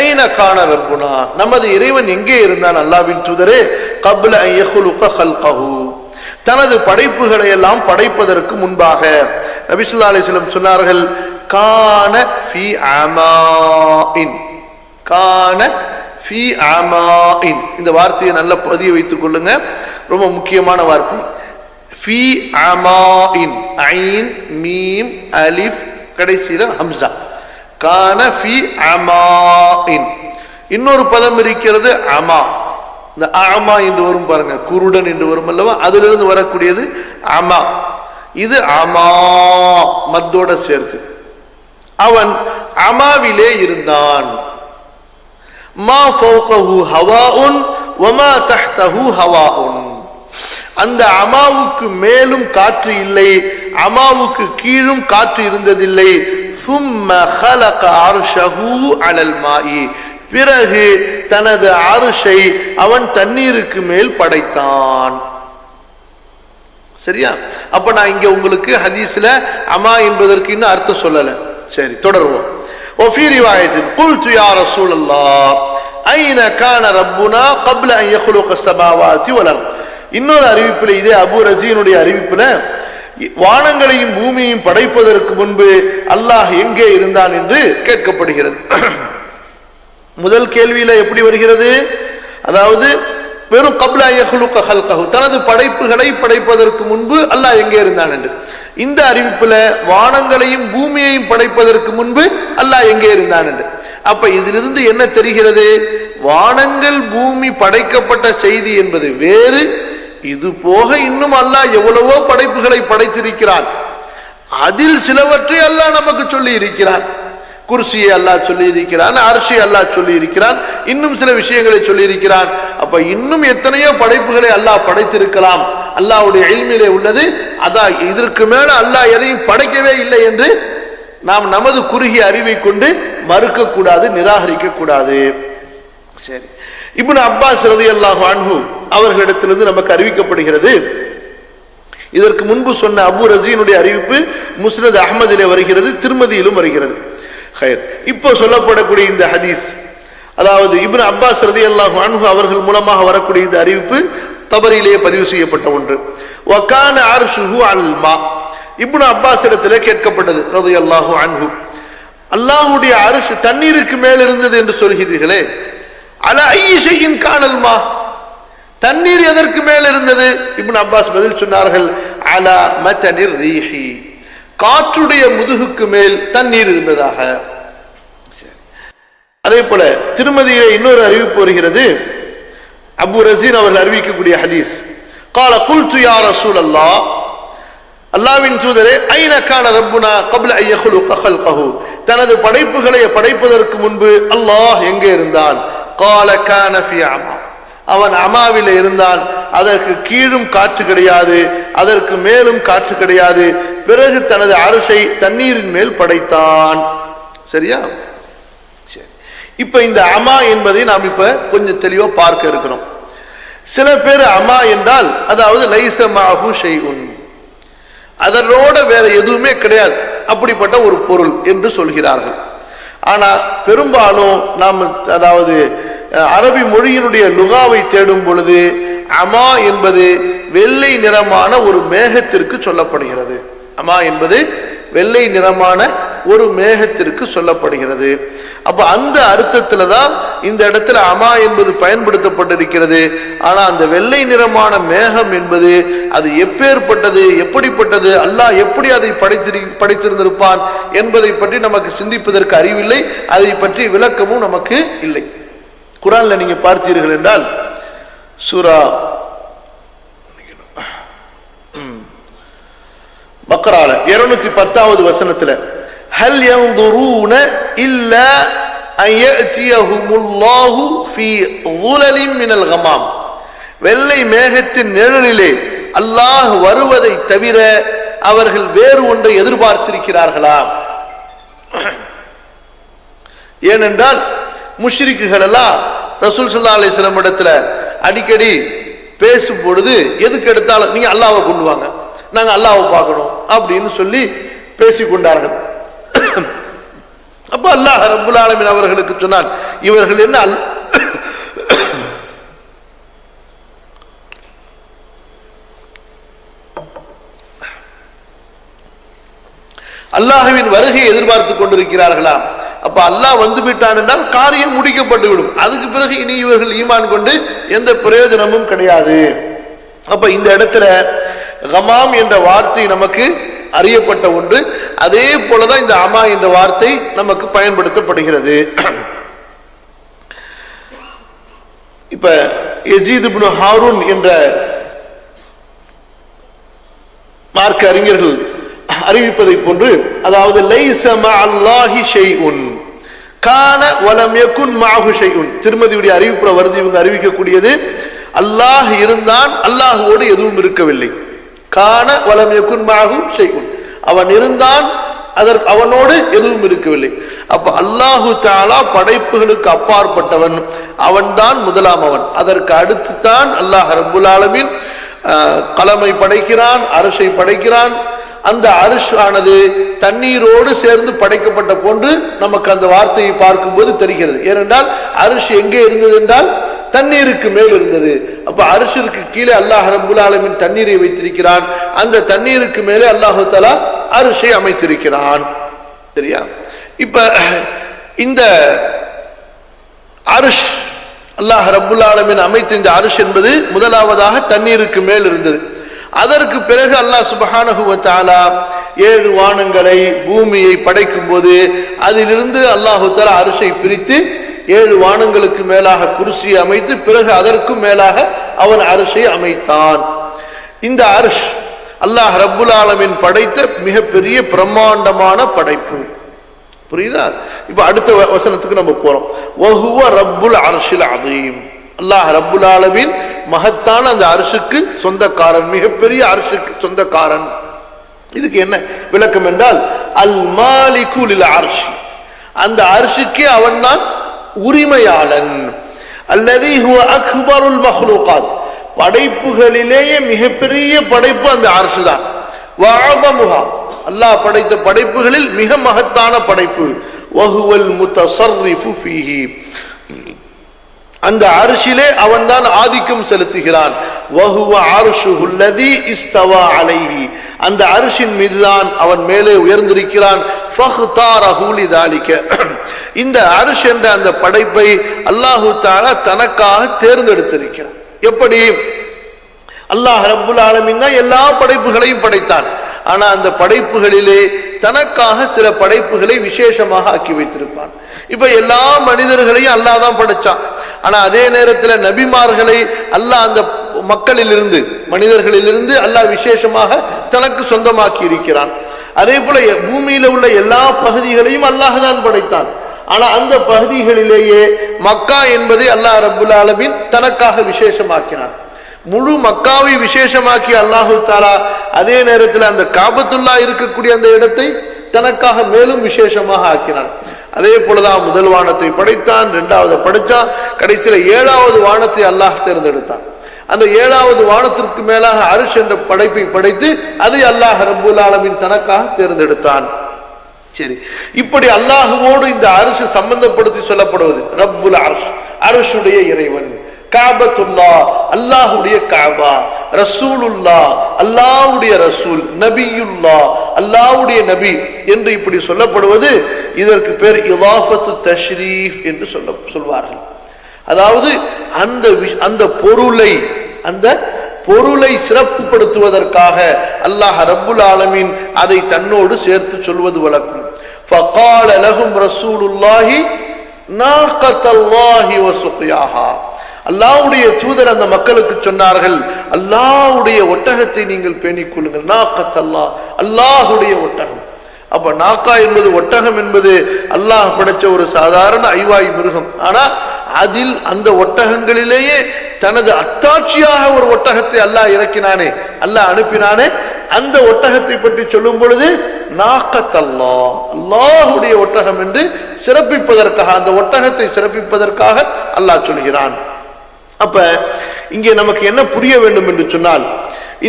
ஐன கான ரப்புனா, நமது இறைவன் எங்கே இருந்தான் அல்லாஹ்வின் தூதரே, قبل ان يخلق خلقه, தனது படைப்புகளை எல்லாம் படைப்பதற்கு முன்பாக. நபி ஸல்லல்லாஹு அலைஹி வஸல்லம் சொன்னார்கள், கான ஃபீ அமாஇன், கான ஃபீ அமாஇன். இந்த வார்த்தையை நல்ல பதிய வைத்துக் கொள்ளுங்க, ரொம்ப முக்கியமான வார்த்தை. ஃபீ அமாஇன், ஐன் மீம் அலிஃப் கடைசியில ஹம்சா, கான ஃபீ அமாஇன். இன்னொரு பதம் இருக்கிறது அமா, இந்த அமா என்று வரும் பாருங்க, குருடன் என்று வரும் அல்லவா, அதிலிருந்து வரக்கூடியது அமா. இது அமா மத்தோட சேர்த்து. அவன் அமாவிலே இருந்தான். மா ஃபௌகஹு ஹவாஉன் வமா தஹ்தஹு ஹவாஉன். அந்த அமாவுக்கு மேலும் காற்று இல்லை, அமாவுக்கு கீழும் காற்று இருந்ததில்லை. ثم خلق عرشه على الماء. பிறகு தனது அர்ஷை அவன் தண்ணீருக்கு மேல் படைத்தான். சரியா? அப்ப நான் இங்க உங்களுக்கு ஹதீஸ்ல அமா என்பதற்கு இன்னும் அர்த்தம் சொல்லல. சரி, தொடருவோம். وفي روايه قلت يا رسول الله اين كان ربنا قبل ان يخلق السماوات والارض. இன்னொரு அறிவிப்பில், இதே அபூ ரஸீனுடைய அறிவிப்பில், வானங்களையும் பூமியையும் படைப்பதற்கு முன்பு அல்லாஹ் எங்கே இருந்தான் என்று கேட்கப்படுகிறது. முதல் கேள்வியில எப்படி வருகிறது? அதாவது வெறும் கப்லா யஹ்லுக ஹல்கஹு, தனது படைப்புகளை படைப்பதற்கு முன்பு அல்லாஹ் எங்கே இருந்தான் என்று. இந்த அறிவிப்புல வானங்களையும் பூமியையும் படைப்பதற்கு முன்பு அல்லாஹ் எங்கே இருந்தான் என்று. அப்ப இதிலிருந்து என்ன தெரிகிறது? வானங்கள் பூமி படைக்கப்பட்ட செய்தி என்பது வேறு. இது போக இன்னும் அல்லாஹ் எவ்வளவோ படைப்புகளை படைத்திருக்கிறான். அதில் சிலவற்றை அல்லாஹ் நமக்கு சொல்லி இருக்கிறான். குர்சியை அல்லாஹ் சொல்லி இருக்கிறான், அர்ஷை அல்லாஹ் சொல்லி இருக்கிறான், இன்னும் சில விஷயங்களை சொல்லி இருக்கிறான். அப்ப இன்னும் எத்தனையோ படைப்புகளை அல்லாஹ் படைத்திருக்கலாம். அல்லாஹ்வுடைய இல்மிலே உள்ளது. அதான் இதற்கு மேல அல்லாஹ் எதையும் படைக்கவே இல்லை என்று நாம் நமது குறுகிய அறிவை கொண்டு மறுக்க கூடாது, நிராகரிக்க கூடாது. சரி, இப்னு அப்பாஸ் ரலியல்லாஹு அன்ஹு அவர்களிடத்திலிருந்து நமக்கு அறிவிக்கப்படுகிறது. இதற்கு முன்பு சொன்ன அபூ ரஸீனுடைய அறிவிப்பு முஸ்னத் அஹ்மதிலே வருகிறது, திருமதியிலும் வருகிறது. இப்போ சொல்லப்படக்கூடிய இந்த ஹதீஸ், அதாவது இப்னு அப்பாஸ் ரலியல்லாஹு அன்ஹு அவர்கள் மூலமாக வரக்கூடிய இந்த அறிவிப்பு தபரியிலே பதிவு செய்யப்பட்ட ஒன்று. வகான அர்ஷுஹு அலல் மா. இப்னு அப்பாஸ் இடத்திலே கேட்கப்பட்டது ரலியல்லாஹு அன்ஹு, அல்லாஹ்வுடைய அர்ஷ் தண்ணீருக்கு மேல் இருந்தது என்று சொல்கிறீர்களே, அலா ஐயி ஷைஇன் கானல் மா, தண்ணீர் எதற்கு மேல் இருந்தது? இப்னு அப்பாஸ் பதில் சொன்னார்கள், அலா மதனிர் ரீஹி, காற்றுடைய முதுகுக்கு மேல் தண்ணீர் இருந்ததாக. அதே போல திருமதியிலே இன்னொரு அறிவிப்பு வருகிறது. அபூ ரஸீன் அவர்கள் அறிவிக்கக்கூடிய ஹதீஸ், قال قلت يا رسول الله, அல்லாஹ்வின் தூதரே, ஐன கான ரப்புனா قبل ان يخلق خلقه, தனது படைப்புகளை படைப்பதற்கு முன்பு அல்லாஹ் எங்கே இருந்தான்? قال كان في عما, அவன் அமாவில இருந்தான். அதற்கு கீழும் காற்று கிடையாது, அதற்கு மேலும் காற்று கிடையாது. பிறகு தனது அர்ஷை தண்ணீரின் மேல் படைத்தான். சரியா? சரி, இப்ப இந்த அமா என்பதை நாம் இப்ப கொஞ்சம் தெளிவா பார்க்க இருக்கிறோம். சில பேர் அமா என்றால் அதாவது லைஸ மஅஹு ஷைஉன், அதனோட வேற எதுவுமே கிடையாது, அப்படிப்பட்ட ஒரு பொருள் என்று சொல்கிறார்கள். ஆனா பெரும்பாலும் நாம் அதாவது அரபி மொழியினுடைய லுகாவை தேடும் பொழுது அமா என்பது வெள்ளை நிறமான ஒரு மேகத்திற்கு சொல்லப்படுகிறது. அமா என்பது வெள்ளை நிறமான ஒரு மேகத்திற்கு சொல்லப்படுகிறது. அப்ப அந்த அர்த்தத்துல தான் இந்த இடத்துல அமா என்பது பயன்படுத்தப்பட்டிருக்கிறது. ஆனா அந்த வெள்ளை நிறமான மேகம் என்பது அது எப்பேற்பட்டது, எப்படிப்பட்டது, அல்லாஹ் எப்படி அதை படைத்திருந்திருப்பான் என்பதை பற்றி நமக்கு சிந்திப்பதற்கு அறிவில்லை. அதை பற்றி விளக்கமும் நமக்கு இல்லை. குர்ஆன்ல நீங்க பார்த்தீர்கள் என்றால் சூரா பக்ரால 210வது வசனத்துல ஹல் யன்துரூன இல்லா அன் யஅதியஹுமுல்லாஹு ஃபீ ظுலலின் மினல் கமாம், வெள்ளை மேகத்தின் நிழலிலே அல்லாஹ் வருவதை தவிர அவர்கள் வேறு ஒன்றை எதிர்பார்த்திருக்கிறார்களா? ஏனென்றால் முஷ்ரிக்குகள் எல்லாம் ரசூல் ஸல்லல்லாஹு அலைஹி வஸல்லம் இடத்துல அடிக்கடி பேசும் பொழுது எதுக்கு எடுத்தாலும் நீங்க அல்லாஹ்வை கொண்டு வாங்க, நாங்க அல்லாஹ்வை பார்க்கணும் அப்படின்னு சொல்லி பேசிக்கொண்டார்கள். அப்ப அல்லாஹ் ரப்புல் ஆலமீன் அவர்களுக்கு சொன்னான், இவர்கள் என்ன அல்லாஹ்வின் வருகையை எதிர்பார்த்து கொண்டிருக்கிறார்களா? அப்ப அல்லாஹ் வந்து விட்டான் என்றால் காரியம் முடிக்கப்பட்டு விடும். அதுக்கு பிறகு இனி இவர்கள் ஈமான் கொண்டு எந்த பிரயோஜனமும் கிடையாது. அப்ப இந்த இடத்துல கமாம் என்ற வார்த்தை நமக்கு அறியப்பட்ட ஒன்று. அதே போலதான் இந்த அமா என்ற வார்த்தை நமக்கு பயன்படுத்தப்படுகிறது. இப்ப யஸீத் இப்னு ஹாரூன் என்ற மார்க்க அறிஞர்கள் அறிவிப்பதை போன்று, அதாவது லைஸ மஅல்லாஹி ஷைஉன் கான வலம் யகுன் மஅஹு ஷைஉன். திருமதியுடைய அறிவிப்புல வருது, இவங்க அறிவிக்கக்கூடியது அல்லாஹ் இருந்தான், அல்லாஹ்வோடு எதுவும் இருக்கவில்லை. கான வலம் யகுன் மஅஹு ஷைஉன், அவன் இருந்தான், அவனோடு எதுவும் இருக்கவில்லை. அப்ப அல்லாஹு தஆலா படைப்புகளுக்கு அப்பாற்பட்டவன், அவன்தான் முதலாம் அவன். அதற்கு அடுத்து தான் அல்லாஹ் ரப்புல் ஆலமீன் கலமை படைக்கிறான், அரிஷை படைக்கிறான். அந்த அரிஷ் ஆனது தண்ணீரோடு சேர்ந்து படைக்கப்பட்ட போன்று நமக்கு அந்த வார்த்தையை பார்க்கும்போது தெரிகிறது. ஏனென்றால் அரிஷ் எங்கே இருந்தது என்றால் தண்ணீருக்கு மேல் இருந்தது. அப்ப அரிஷிற்கு கீழே அல்லாஹ் ரப்புல் ஆலமீன் தண்ணீரை வைத்திருக்கிறான், அந்த தண்ணீருக்கு மேலே அல்லாஹு தஆலா அரிஷை அமைத்திருக்கிறான். சரியா? இப்ப இந்த அரிஷ் அல்லாஹ் ரப்புல் ஆலமீன் அமைத்த இந்த அரிஷ் என்பது முதலாவதாக தண்ணீருக்கு மேல் இருந்தது. அதற்கு பிறகு அல்லாஹ் சுப்ஹானஹு வ தஆலா 7 வானங்களை பூமியை படைக்கும் போது அதிலிருந்து அல்லாஹு தஆலா அரிஷை பிரித்து 7 வானங்களுக்கு மேலாக குர்சியை அமைத்து பிறகு அதற்கும் மேலாக அவன் அரிஷை அமைத்தான். இந்த அரிஷ் அல்லாஹ் ரப்புல் ஆலமீன் படைத்த மிகப்பெரிய பிரம்மாண்டமான படைப்பு. புரியுதா? இப்ப அடுத்த வசனத்துக்கு நம்ம போறோம். வஹுவ ரப்புல் அர்ஷில் அதீம். அல்லாஹ் ரப்புல் ஆலமீன் மகத்தான அந்த அரிஷுக்கு சொந்தக்காரன், மிகப்பெரிய அரிஷுக்கு சொந்தக்காரன். இதுக்கு என்ன விளக்கம் என்றால், அல் மாலிகு லில் அர்ஷ், அந்த அரிஷுக்கே அவன் தான் உரிமையாளன். அல்லதி ஹுவ அக்பருல் மக்லூகாத், படைப்புகளிலேயே மிகப்பெரிய படைப்பு அந்த அர்ஷ் தான். வஅஸமுஹா, அல்லாஹ் படைத்த படைப்புகளில் மிக மகத்தான படைப்பு. வஹுவல் முத்தஸர்ரிஃபு ஃபீஹி, அந்த அர்ஷிலே அவன் தான் ஆதிக்கம் செலுத்துகிறான். வஹுவ அர்ஷுஹுல் லதி இஸ்தவா அலைஹி, அந்த அர்ஷின் மீதுதான் அவன் மேலே உயர்ந்திருக்கிறான். ஃபக்தாரஹு லிதாலிக, இந்த அர்ஷ் என்ற அந்த படைப்பை அல்லாஹு தஆலா தனக்காக தேர்ந்தெடுத்திருக்கிறான். எப்படி? அல்லாஹ் ரப்புல் ஆலமீன் தான் எல்லா படைப்புகளையும் படைத்தான். ஆனா அந்த படைப்புகளிலே தனக்காக சில படைப்புகளை விசேஷமாக ஆக்கி வைத்திருப்பான். இப்ப எல்லா மனிதர்களையும் அல்லாஹ் தான் படைச்சான். ஆனா அதே நேரத்தில் நபிமார்களை அல்லாஹ் அந்த மக்களிலிருந்து, மனிதர்களிலிருந்து அல்லாஹ் விசேஷமாக தனக்கு சொந்தமாக்கி இருக்கிறான். அதே போல பூமியில உள்ள எல்லா பகுதிகளையும் அல்லாஹ் தான் படைத்தான். ஆனா அந்த பகுதிகளிலேயே மக்கா என்பதை அல்லாஹ் ரப்புல் ஆலமீன் தனக்காக விசேஷமாக்கினான். முழு மக்காவை விசேஷமாக்கி அல்லாஹு தஆலா அதே நேரத்தில் அந்த காபத்துல்லா இருக்கக்கூடிய அந்த இடத்தை தனக்காக மேலும் விசேஷமாக ஆக்கினான். அதே போலதான் முதல் வானத்தை படைத்தான், 2வது படைத்தான், கடைசியில 7வது வானத்தை அல்லாஹ் தேர்ந்தெடுத்தான். அந்த 7வது வானத்திற்கு மேலாக அரிஷ் என்ற படைப்பை படைத்து அதை அல்லாஹ் ரப்புல் ஆலமீன் தனக்காக தேர்ந்தெடுத்தான். சரி, இப்படி அல்லாஹுவோடு இந்த அரிஷ் சம்பந்தப்படுத்தி சொல்லப்படுவது ரப்புல் அர்ஷ், அரிஷுடைய இறைவன். காபத்துல்லா, அல்லாஹுடைய காபா. ரசூலுல்லா, அல்லாஹ்வுடைய ரசூல். நபியுல்லா, அல்லாஹ்வுடைய நபி என்று இப்படி சொல்லப்படுவது, இதற்கு பேர் இலாஃபத்து தஷ்ரீஃப் என்று சொல்வார்கள். அதாவது அந்த பொருளை சிறப்புப்படுத்துவதற்காக அல்லாஹ் ரப்புல் ஆலமீன் அதை தன்னோடு சேர்த்து சொல்வது வழக்கம். ஃபகால லஹும் ரசூலுல்லாஹி நாகத்தல்லாஹி வ சுக்யாஹா, அல்லாஹ்வுடைய தூதர் அந்த மக்களுக்கு சொன்னார்கள், அல்லாஹ்வுடைய ஒட்டகத்தை நீங்கள் பேணிக் கொள்ளுங்கள். நாகத்தல்லாஹ், அல்லாஹ்வுடைய ஒட்டகம். அப்ப நாக்கா என்பது, ஒட்டகம் என்பது அல்லாஹ் படைச்ச ஒரு சாதாரண ஐவாய் மிருகம். ஆனா அதில் அந்த ஒட்டகங்களிலேயே தனது அத்தாட்சியாக ஒரு ஒட்டகத்தை அல்லாஹ் இறக்கினானே, அல்லாஹ் அனுப்பினானே, அந்த ஒட்டகத்தை பற்றி சொல்லும் பொழுது நாக்கத்தல்லாஹ், அல்லாஹ்வுடைய ஒட்டகம் என்று சிறப்பிப்பதற்காக, அந்த ஒட்டகத்தை சிறப்பிப்பதற்காக அல்லாஹ் சொல்கிறான். அப்ப இங்கே நமக்கு என்ன புரிய வேண்டும் என்று சொன்னால்,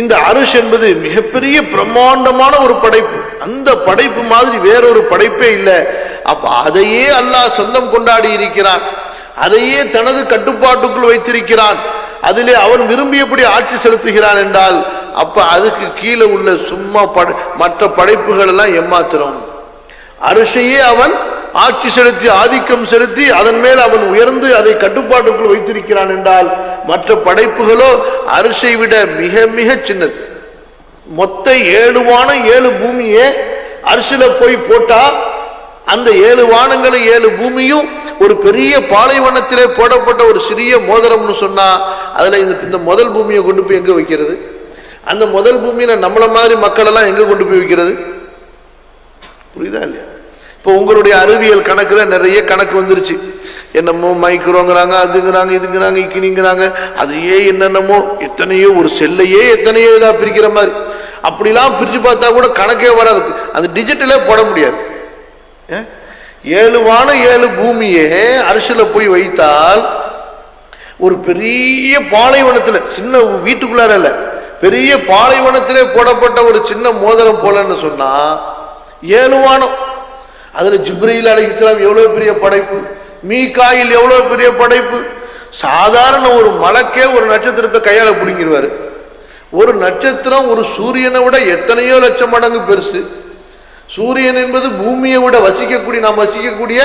இந்த அரிஷ் என்பது மிகப்பெரிய பிரம்மாண்டமான ஒரு படைப்பு. அந்த படைப்பு மாதிரி வேறொரு படைப்பே இல்லை. அப்ப அதையே அல்லாஹ் சொந்தம் கொண்டாடி இருக்கிறான், அதையே தனது கட்டுப்பாட்டுக்குள் வைத்திருக்கிறான், அதிலே அவன் விரும்பியபடி ஆட்சி செலுத்துகிறான் என்றால், அப்ப அதுக்கு கீழே உள்ள சும்மா மற்ற படைப்புகள் எல்லாம் ஏமாத்திரம். அரிஷையே அவன் ஆட்சி செலுத்தி, ஆதிக்கம் செலுத்தி, அதன் மேல் அவன் உயர்ந்து அதை கட்டுப்பாட்டுக்குள் வைத்திருக்கிறான் என்றால், மற்ற படைப்புகளோ அரிஷை விட மிக மிக சின்னது. மொத்த 7 வானம் 7 பூமியே அரிசில போய் போட்டா, அந்த 7 வானங்களும் 7 பூமியும் ஒரு பெரிய பாலைவனத்திலே போடப்பட்ட ஒரு சிறிய மோதிரம்னு சொன்னா, அதுல இந்த முதல் பூமியை கொண்டு போய் எங்க வைக்கிறது? அந்த முதல் பூமியில நம்மள மாதிரி மக்கள் எல்லாம் எங்க கொண்டு போய் வைக்கிறது? புரியுதா இல்லையா? இப்போ உங்களுடைய அறிவியல் கணக்குல நிறைய கணக்கு வந்துருச்சு. என்னமோ மைக்ரோங்கிறாங்க, அதுங்கிறாங்க, இதுங்கிறாங்க, இக்கினிங்கிறாங்க, அதையே என்னென்னமோ எத்தனையோ ஒரு செல்லையே எத்தனையோ இதா பிரிக்கிற மாதிரி அப்படிலாம் பிரிச்சு பார்த்தா கூட கணக்கே வராது. அந்த டிஜிட்டலே போட முடியாது. 7 வானம் 7 பூமியே அரிசில போய் வைத்தால் ஒரு பெரிய பாலைவனத்துல, சின்ன வீட்டுக்குள்ளார இல்ல, பெரிய பாலைவனத்திலே போடப்பட்ட ஒரு சின்ன மோதிரம் போலன்னு சொன்னா 7 வானம். அதுல ஜிப்ரீல் அலைஹிஸ்ஸலாம் எவ்வளவு பெரிய படைப்பு, மீகாயில் எவ்வளவு பெரிய படைப்பு. சாதாரண ஒரு மலக்கே ஒரு நட்சத்திரத்தை கையால பிடிங்கிருவாரு. ஒரு நட்சத்திரம் ஒரு சூரியனை விட எத்தனையோ லட்சம் மடங்கு பெருசு. சூரியன் என்பது பூமியை விட வசிக்கக்கூடிய, நாம் வசிக்கக்கூடிய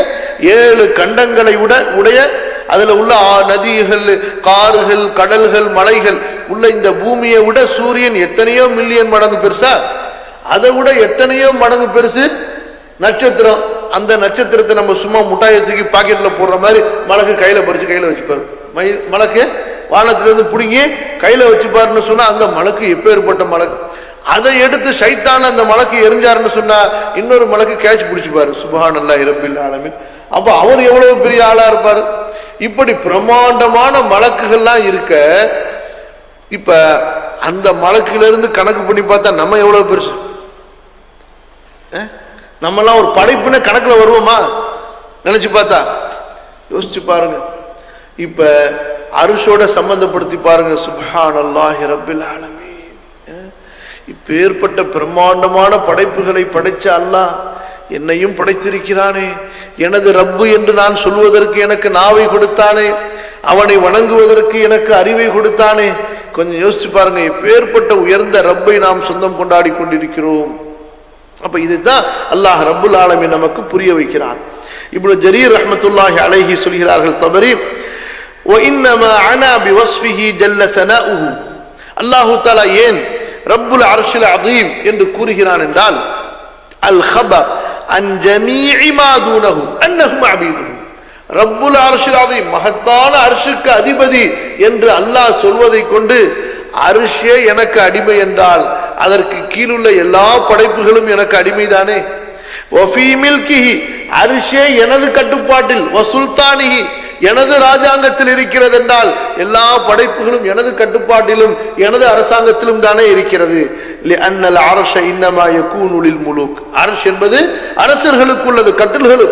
7 கண்டங்களை உடைய அதுல உள்ள நதிகள், காறுகள், கடல்கள், மலைகள் உள்ள இந்த பூமியை விட சூரியன் எத்தனையோ மில்லியன் மடங்கு பெருசா? அதை விட எத்தனையோ மடங்கு பெருசு நட்சத்திரம். அந்த நட்சத்திரத்தை நம்ம சும்மா முட்டாயை தூக்கி பாக்கெட்ல போடுற மாதிரி மலக்கு கையில பறிச்சு கையில வச்சுப்பாரு. மலக்கு வானத்திலிருந்து பிடுங்கி கையில வச்சுப்பாருன்னு சொன்னா அந்த மலக்கு எப்பேற்பட்ட மலக்கு. அதை எடுத்து சைத்தான் அந்த மலக்கு எரிஞ்சாருன்னு சொன்னா இன்னொரு மலக்கு கேட்ச் பிடிச்சுப்பாரு. சுப்ஹானல்லாஹி ரப்பில் ஆலமீன். அப்ப அவர் எவ்வளவு பெரிய ஆளா இருப்பாரு. இப்படி பிரம்மாண்டமான மலக்குகள்லாம் இருக்க, இப்ப அந்த மலக்குல இருந்து கணக்கு பண்ணி பார்த்தா நம்ம எவ்வளவு பெருசு? நம்மெல்லாம் ஒரு படைப்புன்னு கணக்குல வருவோமா? நினைச்சு பார்த்தா யோசிச்சு பாருங்க. இப்ப அரிஷோட சம்பந்தப்படுத்தி பாருங்க. சுப்ஹானல்லாஹி ரப்பில் ஆலமீன். இப்பேற்பட்ட பிரம்மாண்டமான படைப்புகளை படைச்ச அல்லாஹ் என்னையும் படைத்திருக்கிறானே, எனது ரப்பு என்று நான் சொல்வதற்கு எனக்கு நாவை கொடுத்தானே, அவனை வணங்குவதற்கு எனக்கு அறிவை கொடுத்தானே. கொஞ்சம் யோசிச்சு பாருங்க, இப்பேற்பட்ட உயர்ந்த ரப்பை நாம் சொந்தம் கொண்டாடி கொண்டிருக்கிறோம். அப்ப இதுதான் அல்லாஹ் ரப்புல் ஆலமீன் நமக்கு புரிய வைக்கிறான். இப்னு ஜரீர் ரஹ்மத்துல்லாஹி அலைஹி சொல்கிறார்கள், தபரி வ இன்னமா அனா பிவஸ்ஃபிஹி ஜல்ல ஸனாஉஹு, அல்லாஹ் தஆலா ஏன் ரப்புல் அர்ஷில் அதீம் என்று கூறுகிறான் என்றால், அல் ஹபர் அன் ஜமீஇ மா தூனஹு அன்னஹும் அபீதுஹு, ரப்புல் அர்ஷில் அதீம் மகத்தான அர்ஷுக்கு அதிபதி என்று அல்லாஹ் சொல்வதை கொண்டு அரிஷே எனக்கு அடிமை என்றால் அதற்கு கீழுள்ள எல்லா படைப்புகளும் எனக்கு அடிமைதானே. அரிஷே எனது கட்டுப்பாட்டில், வசுல்தானிஹி எனது ராஜாங்கத்தில் இருக்கிறது என்றால் எல்லா படைப்புகளும் எனது கட்டுப்பாட்டிலும் எனது அரசாங்கத்திலும் தானே இருக்கிறது. லிஅன்னல் அர்ஷ இன்னமா யகூனு லில் முலூக், அர்ஷ் என்பது அரசர்களுக்கு உள்ளது, கட்டல்கள்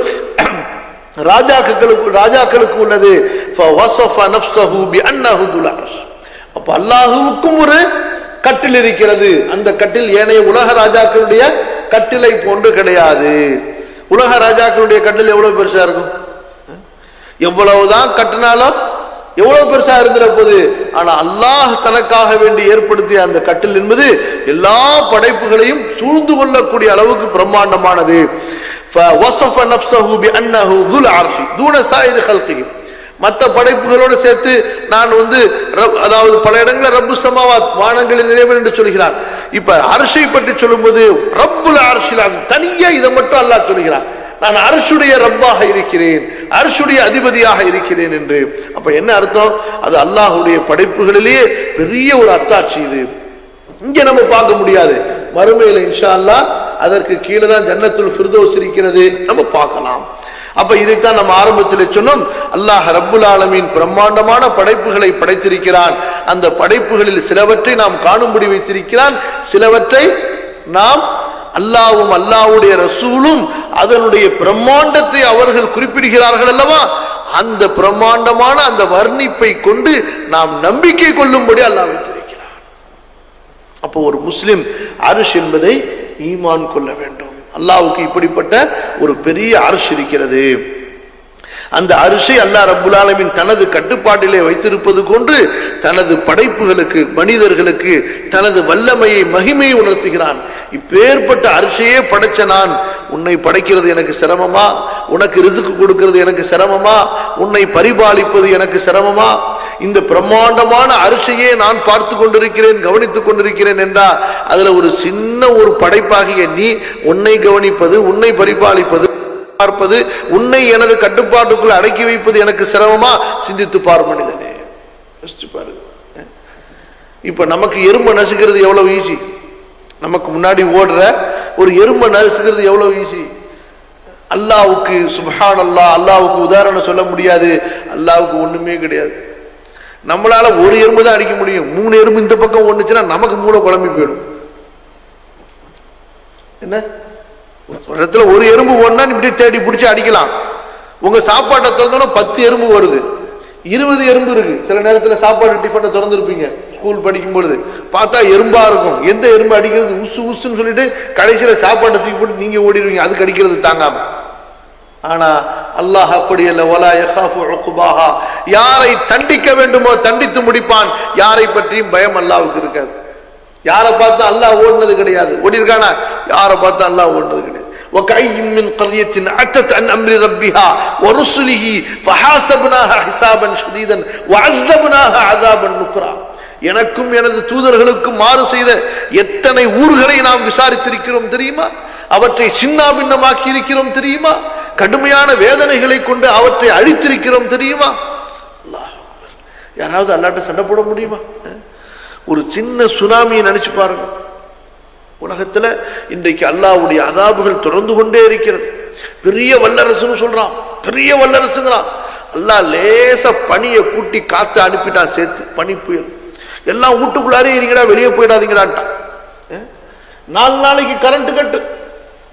ராஜாக்களுக்கு உள்ளது. ஃபவஸஃப நஃப்ஸஹு பிஅன்னஹு துல் அர்ஷ். அப்ப அல்லாஹுவுக்கும் ஒரு கட்டில் இருக்கிறது. அந்த கட்டில் ஏனைய உலக ராஜாக்களுடைய கட்டிலை போன்று கிடையாது. உலக ராஜாக்களுடைய கட்டில் எவ்வளவு பெருசா இருக்கும்? எவ்வளவுதான் கட்டினாலும் எவ்வளவு பெருசா இருந்துற போது. ஆனா அல்லாஹ் தனக்காக வேண்டி ஏற்படுத்திய அந்த கட்டில் என்பது எல்லா படைப்புகளையும் சூழ்ந்து கொள்ளக்கூடிய அளவுக்கு பிரம்மாண்டமானது. فوصف نفسه بأنه ذو العرش دون سائر خلقه. மற்ற படைப்புகளோடு சேர்த்து நான் அதாவது பல இடங்களில் ரப்பு சமாவாத் வானங்களின் இறைவன் என்று சொல்கிறான். இப்ப அர்ஷை பற்றி சொல்லும்போது ரப்புல் அர்ஷில் தனியா இதை மட்டும் அல்லாஹ் சொல்கிறான், நான் அர்ஷுடைய ரப்பாக இருக்கிறேன், அர்ஷுடைய அதிபதியாக இருக்கிறேன் என்று. அப்ப என்ன அர்த்தம்? அது அல்லாஹுடைய படைப்புகளிலேயே பெரிய ஒரு அத்தாட்சி. இது இங்க நம்ம பார்க்க முடியாது, மறுமையில இன்ஷா அல்லாஹ் அதற்கு கீழே தான் ஜன்னத்துல் ஃபிர்தௌஸ் இருக்கிறது, நம்ம பார்க்கலாம். அப்ப இதைத்தான் நம்ம ஆரம்பத்தில் சொன்னோம். அல்லாஹ் ரப்புல் ஆலமீன் பிரம்மாண்டமான படைப்புகளை படைத்திருக்கிறான். அந்த படைப்புகளில் சிலவற்றை நாம் காணும்படி வைத்திருக்கிறான், சிலவற்றை நாம் அல்லாஹ்வும் அல்லாஹ்வுடைய ரசூலும் அதனுடைய பிரம்மாண்டத்தை அவர்கள் குறிப்பிடுகிறார்கள் அல்லவா, அந்த பிரம்மாண்டமான அந்த வர்ணிப்பை கொண்டு நாம் நம்பிக்கை கொள்ளும்படி அல்லாஹ் வைத்திருக்கிறான். அப்போ ஒரு முஸ்லிம் அர்ஷ் என்பதை ஈமான் கொள்ள வேண்டும். அல்லாஹ்வுக்கு இப்படிப்பட்ட ஒரு பெரிய அர்ஷ் இருக்கிறது. அந்த அரிசை அல்லாஹ் ரப்புல் ஆலமீன் தனது கட்டுப்பாட்டிலே வைத்திருப்பது கொண்டு தனது படைப்புகளுக்கு, மனிதர்களுக்கு தனது வல்லமையை, மகிமையை உணர்த்துகிறான். இப்பேற்பட்ட அரிசையே படைச்ச நான் உன்னை படைக்கிறது எனக்கு சிரமமா? உனக்கு ரிஸ்க் கொடுக்கிறது எனக்கு சிரமமா? உன்னை பரிபாலிப்பது எனக்கு சிரமமா? இந்த பிரம்மாண்டமான அரிசையே நான் பார்த்து கொண்டிருக்கிறேன், கவனித்துக் கொண்டிருக்கிறேன் என்றா அதுல ஒரு சின்ன ஒரு படைப்பாகிய நீ உன்னை கவனிப்பது, உன்னை பரிபாலிப்பது, பார்ப்பது, உன்னை எனது கட்டுப்பாட்டுக்குள் அடக்கி வைப்பது எனக்கு சிரமமா? சிந்தித்து பார் மனிதனே, யோசிச்சு பாருங்க. இப்ப நமக்கு எறும்பை நசுக்கிறது எவ்வளவு ஈஸி, நமக்கு முன்னாடி ஓடுற ஒரு எறும்பை நசுக்கிறது எவ்வளவு ஈஸி. அல்லாவுக்கு சுப்ஹானல்லாஹ், அல்லாவுக்கு உதாரணம் சொல்ல முடியாது. அல்லாவுக்கு ஒண்ணுமே கிடையாது. நம்மளால ஒரு எறும்பு தான் அடிக்க முடியும். 3 எறும்பு இந்த பக்கம் ஒண்ணுச்சுன்னா நமக்கு மூளை குழம்பி போயிடும். என்ன ஒரு இடத்துல ஒரு எறும்பு ஓடுனா இப்படி தேடி பிடிச்சி அடிக்கலாம். உங்க சாப்பாட்டை திறந்தோன்னா 10 எறும்பு வருது, 20 எறும்பு இருக்கு. சில நேரத்தில் சாப்பாடு டிஃபனை திறந்துருப்பீங்க ஸ்கூல் படிக்கும் பொழுது, பார்த்தா எறும்பா இருக்கும். எந்த எறும்பு அடிக்கிறது உசு உசுன்னு சொல்லிட்டு கடைசியில சாப்பாட்டை தூக்கி போட்டு நீங்க ஓடிடுவீங்க, அதுக்கு அடிக்கிறது தாங்காம. ஆனா அல்லாஹ் அப்படி அல்ல. வலா யகாஃபு உக்பாஹா, யாரை தண்டிக்க வேண்டுமோ தண்டித்து முடிப்பான். யாரை பற்றியும் பயம் அல்லாஹ்வுக்கு இருக்காது. யாரை பார்த்தா அல்லாஹ் ஓடுனது கிடையாது. ஓடி இருக்கானா? யாரை பார்த்தா அல்லாஹ் ஓடுனது கிடையாது. وَكَأَيٍّ مِّن قَرْيَةٍ عَتَتْ عَنْ أَمْرِ رَبِّهَا وَرُسُلِهِ فَحَاسَبْنَاهَا حِسَابًا شَدِيدًا وَعَذَّبْنَاهَا عَذَابًا نُكْرًا. எனக்கும் எனது தூதர்களுக்கும் மாறு செய்த எத்தனை ஊர்களை நாம் விசாரித்திருக்கிறோம் தெரியுமா? அவற்றை சின்னாபின்னமாக்கி இருக்கிறோம் தெரியுமா? கடுமையான வேதனைகளை கொண்டு அவற்றை அழித்திருக்கிறோம் தெரியுமா? அல்லாஹ் அக்பர். யாராவது அல்லாஹ்ட்ட சண்டை போட முடியுமா? ஒரு சின்ன சுனாமியை நினைச்சு பாருங்க. உலகத்துல இன்றைக்கு அல்லாஹ்வுடைய அதாபுகள் தொடர்ந்து கொண்டே இருக்கிறது. பெரிய வல்லரசுன்னு சொல்றான், பெரிய வல்லரசுங்கிறான். அல்லாஹ் லேச பனியை கூட்டி காத்து அனுப்பிட்டான், சேர்த்து பனி புயல். எல்லாம் வீட்டுக்குள்ளாரே இருங்கடா, வெளியே போயிடாதீங்கடான்ட்டான். 4 நாளைக்கு கரண்ட் கட்டு,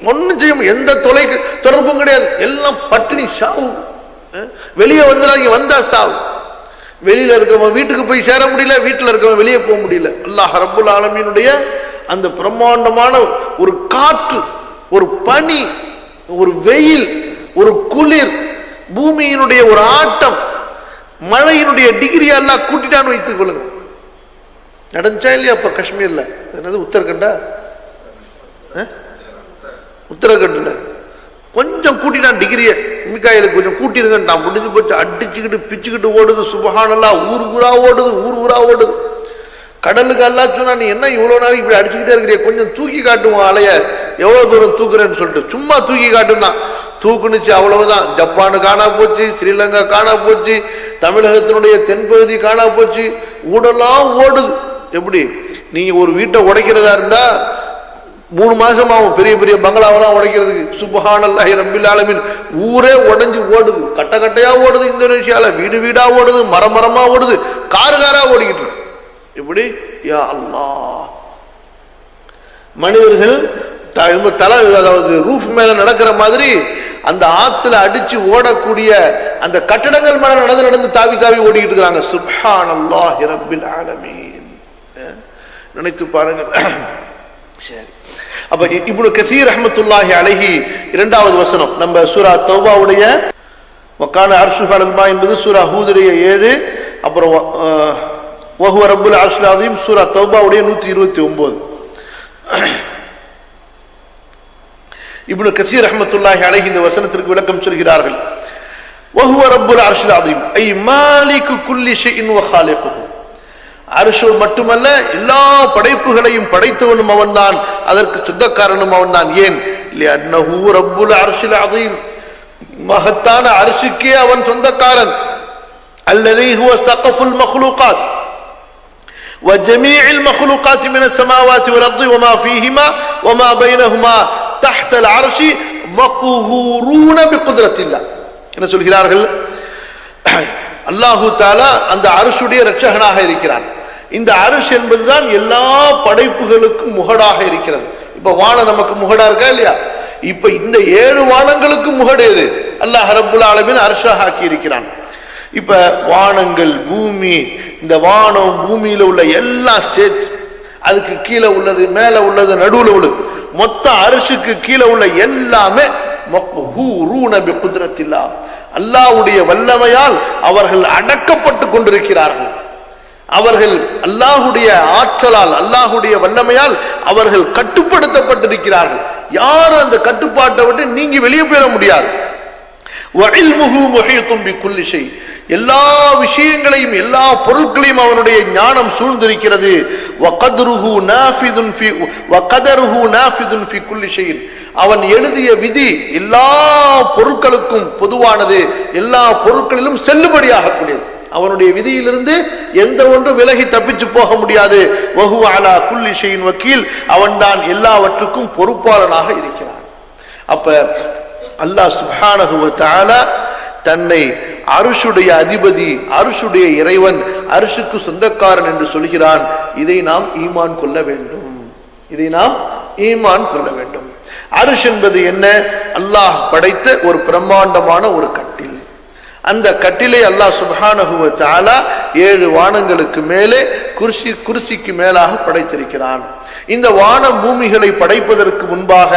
ஒன்னும் செய்ய முடியும், எந்த தொடர்பும் கிடையாது, எல்லாம் பட்டினி சாவு. வெளியே வந்துடாதீங்க, வந்தா சாவு. வெளியில இருக்கவன் வீட்டுக்கு போய் சேர முடியல, வீட்டுல இருக்கவன் வெளியே போக முடியல. அல்லாஹ் ரப்புல் ஆலமீனுடைய அந்த பிரம்மாண்டமான ஒரு காற்று, ஒரு பனி, ஒரு வெயில், ஒரு குளிர், பூமியினுடைய ஒரு ஆட்டம், மழையினுடைய டிகிரி எல்லாம் கூட்டிட்டான்னு வைத்துக் கொள்ளுங்க. நடந்துச்சா இல்லையா? அப்ப காஷ்மீர்ல என்னது உத்தரகண்டா, உத்தரகண்ட்ல கொஞ்சம் கூட்டினான் டிகிரியை. மிகாயிலுக்கு கொஞ்சம் கூட்டிருங்கன்ட்டான். முடிஞ்சு போச்சு. அடிச்சுக்கிட்டு பிச்சுக்கிட்டு ஓடுது. சுபஹானல்லாஹ், ஊர் ஊரா ஓடுது, ஊர் ஊரா ஓடுது. கடலுக்கு அல்லாஹ் சொன்னா, நீ என்ன இவ்வளவு நாளைக்கு இப்படி அடிச்சுக்கிட்டே இருக்கிறிய, கொஞ்சம் தூக்கி காட்டுவோம் அலைய, எவ்வளவு தூரம் தூக்குறேன்னு சொல்லிட்டு சும்மா தூக்கி காட்டுனா தூக்குனுச்சு. அவ்வளவுதான். ஜப்பானு காணா போச்சு, ஸ்ரீலங்கா காணா போச்சு, தமிழகத்தினுடைய தென்பகுதி காணா போச்சு. ஊடெல்லாம் ஓடுது. எப்படி நீங்க ஒரு வீட்டை உடைக்கிறதா இருந்தா 3 மாசம் ஆகும் பெரிய பெரிய பங்களாவெல்லாம் உடைக்கிறதுக்கு. சுப்ஹானல்லாஹி ரப்பில் ஆலமீன். ஊரே உடைஞ்சு ஓடுது, கட்ட கட்டையா ஓடுது. இந்தோனேஷியால வீடு வீடா ஓடுது, மரமரமா ஓடுது, காரா ஓடிக்கிட்டு இருக்கு. எப்படி யா அல்லாஹ். மனிதர்கள் தலை, அதாவது ரூஃப் மேல நடக்கிற மாதிரி அந்த ஆத்துல அடிச்சு ஓடக்கூடிய அந்த கட்டடங்கள் மேல நடந்து நடந்து தாவி தாவி ஓடிக்கிட்டு இருக்காங்க. சுப்ஹானல்லாஹி ரப்பில் ஆலமீன். நினைத்து பாருங்க. சரி, அப்ப இப்னு கஸீர் ரஹ்மத்துல்லாஹி அலைஹி 2வது வசனம் நம்ம சூரா தௌபாவுடைய வகான அர்ஷுஹு அலல் மா என்பது சூரா ஹூதுடைய 7, அப்புறம் வஹுவ ரப்புல் அர்ஷில் அஸீம் சூரா தௌபாவுடைய 129. இப்னு கஸீர் ரஹ்மத்துல்லாஹி அலைஹி இந்த வசனத்திற்கு விளக்கம் சொல்கிறார்கள். வஹுவ ரப்புல் அர்ஷில் அஸீம் ஐ மாலிகு குல்லி ஷைஇன் வ காலிகுஹு. அர்ஷ் மட்டுமல்ல, எல்லா படைப்புகளையும் படைத்தவனும் அவன்தான், அதற்கு சொந்தக்காரனும் அவன்தான். ஏன்? லிஅன்னஹு ரப்புல் அர்ஷில் அஸீம், மகத்தான அர்ஷுக்கே அவன் சொந்தக்காரன். அல்லதீ ஹுவ ஸகஃபுல் மக்லூகாத் வ ஜமீஇல் மக்லூகாத் மினஸ் ஸமாவாத்தி வல் அர்தி வமா ஃபீஹிமா வமா பைனஹுமா தஹ்தல் அர்ஷி மக்ஹூரூன பிகுத்ரத்தில்லாஹ். என்ன சொல்கிறார்கள்? அல்லாஹு தஆலா அந்த அர்ஷுடைய இரட்சகனாக இருக்கிறான். இந்த அர்ஷ் என்பதுதான் எல்லா படைப்புகளுக்கும் முகடாக இருக்கிறது. இப்ப வானம் நமக்கு முகடா இருக்கா இல்லையா? இப்ப இந்த 7 வானங்களுக்கு முகடு எது? அல்லாஹ் ரப்புல் ஆலமீன் அர்ஷாக ஆக்கி இருக்கிறான். இப்ப வானங்கள், பூமி, இந்த வானம் பூமியில உள்ள எல்லாம் சேர்த்து, அதுக்கு கீழே உள்ளது, மேல உள்ளது, நடுவுல உள்ளது, மொத்த அர்ஷுக்கு கீழே உள்ள எல்லாமே மக்ஹூரூன பிகுத்ரத்தில்லாஹ், அல்லாஹ்வுடைய வல்லமையால் அவர்கள் அடக்கப்பட்டு கொண்டிருக்கிறார்கள். அவர்கள் அல்லாஹ்வுடைய ஆற்றலால், அல்லாஹ்வுடைய வல்லமையால் அவர்கள் கட்டுப்படுத்தப்பட்டிருக்கிறார்கள். யாரும் அந்த கட்டுப்பாட்டை விட்டு நீங்க வெளியே போயிட முடியாது. வஇல்முஹு முஹீதும் பிகுல்லி ஷை, எல்லா விஷயங்களையும் எல்லா பொருட்களையும் அவனுடைய ஞானம் சூழ்ந்திருக்கிறது. வகத்ருஹு நாஃபிதுன் ஃபி வகதருஹு நாஃபிதுன் ஃபி குல்லி ஷைஇன், அவன் எழுதிய விதி எல்லா பொருட்களுக்கும் பொதுவானது, எல்லா பொருட்களிலும் செல்லுபடியாகக்கூடியது. அவனுடைய விதியிலிருந்து எந்த ஒன்று விலகி தப்பிச்சு போக முடியாது. வஹுவ அலா குல்லி ஷைஇன் வக்கீல், அவன்தான் எல்லாவற்றுக்கும் பொறுப்பாளனாக இருக்கிறான். அப்ப அல்லாஹ் சுப்ஹானஹு வ தஆலா தன்னை அர்ஷுடைய அதிபதி, அர்ஷுடைய இறைவன், அர்ஷுக்கு சொந்தக்காரன் என்று சொல்கிறான். இதை நாம் ஈமான் கொள்ள வேண்டும். இதை நாம் ஈமான் கொள்ள வேண்டும். அர்ஷ் என்பது என்ன? அல்லாஹ் படைத்த ஒரு பிரம்மாண்டமான ஒரு கட்டில். அந்த கட்டிலை அல்லாஹ் சுப்ஹானஹு வ தஆலா 7 வானங்களுக்கு மேலே குர்சிக்கு மேலாக படைத்திருக்கிறான். இந்த வான பூமிகளை படைப்பதற்கு முன்பாக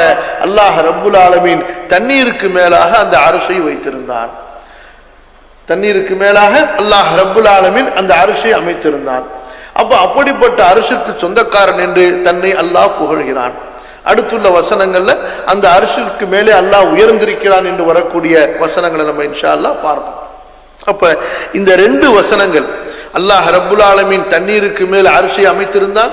அல்லாஹ் ரப்புல் ஆலமீன் தண்ணீருக்கு மேலாக அந்த அர்ஷை வைத்திருந்தான். தண்ணீருக்கு மேலாக அல்லாஹ் ரப்புல் ஆலமீன் அந்த அர்ஷை அமைத்திருந்தான். அப்ப அப்படிப்பட்ட அர்ஷுக்கு சொந்தக்காரன் என்று தன்னை அல்லாஹ் புகழ்கிறான். அடுத்துள்ள வசனங்கள்ல அந்த அர்ஷுக்கு மேலே அல்லாஹ் உயர்ந்திருக்கிறான் என்று வரக்கூடிய வசனங்களை நம்ம இன்ஷா அல்லாஹ் பார்ப்போம். அப்ப இந்த 2 வசனங்கள், அல்லாஹ் ரப்புல் ஆலமீன் தண்ணீருக்கு மேல் அர்ஷை அமைத்திருந்தான்,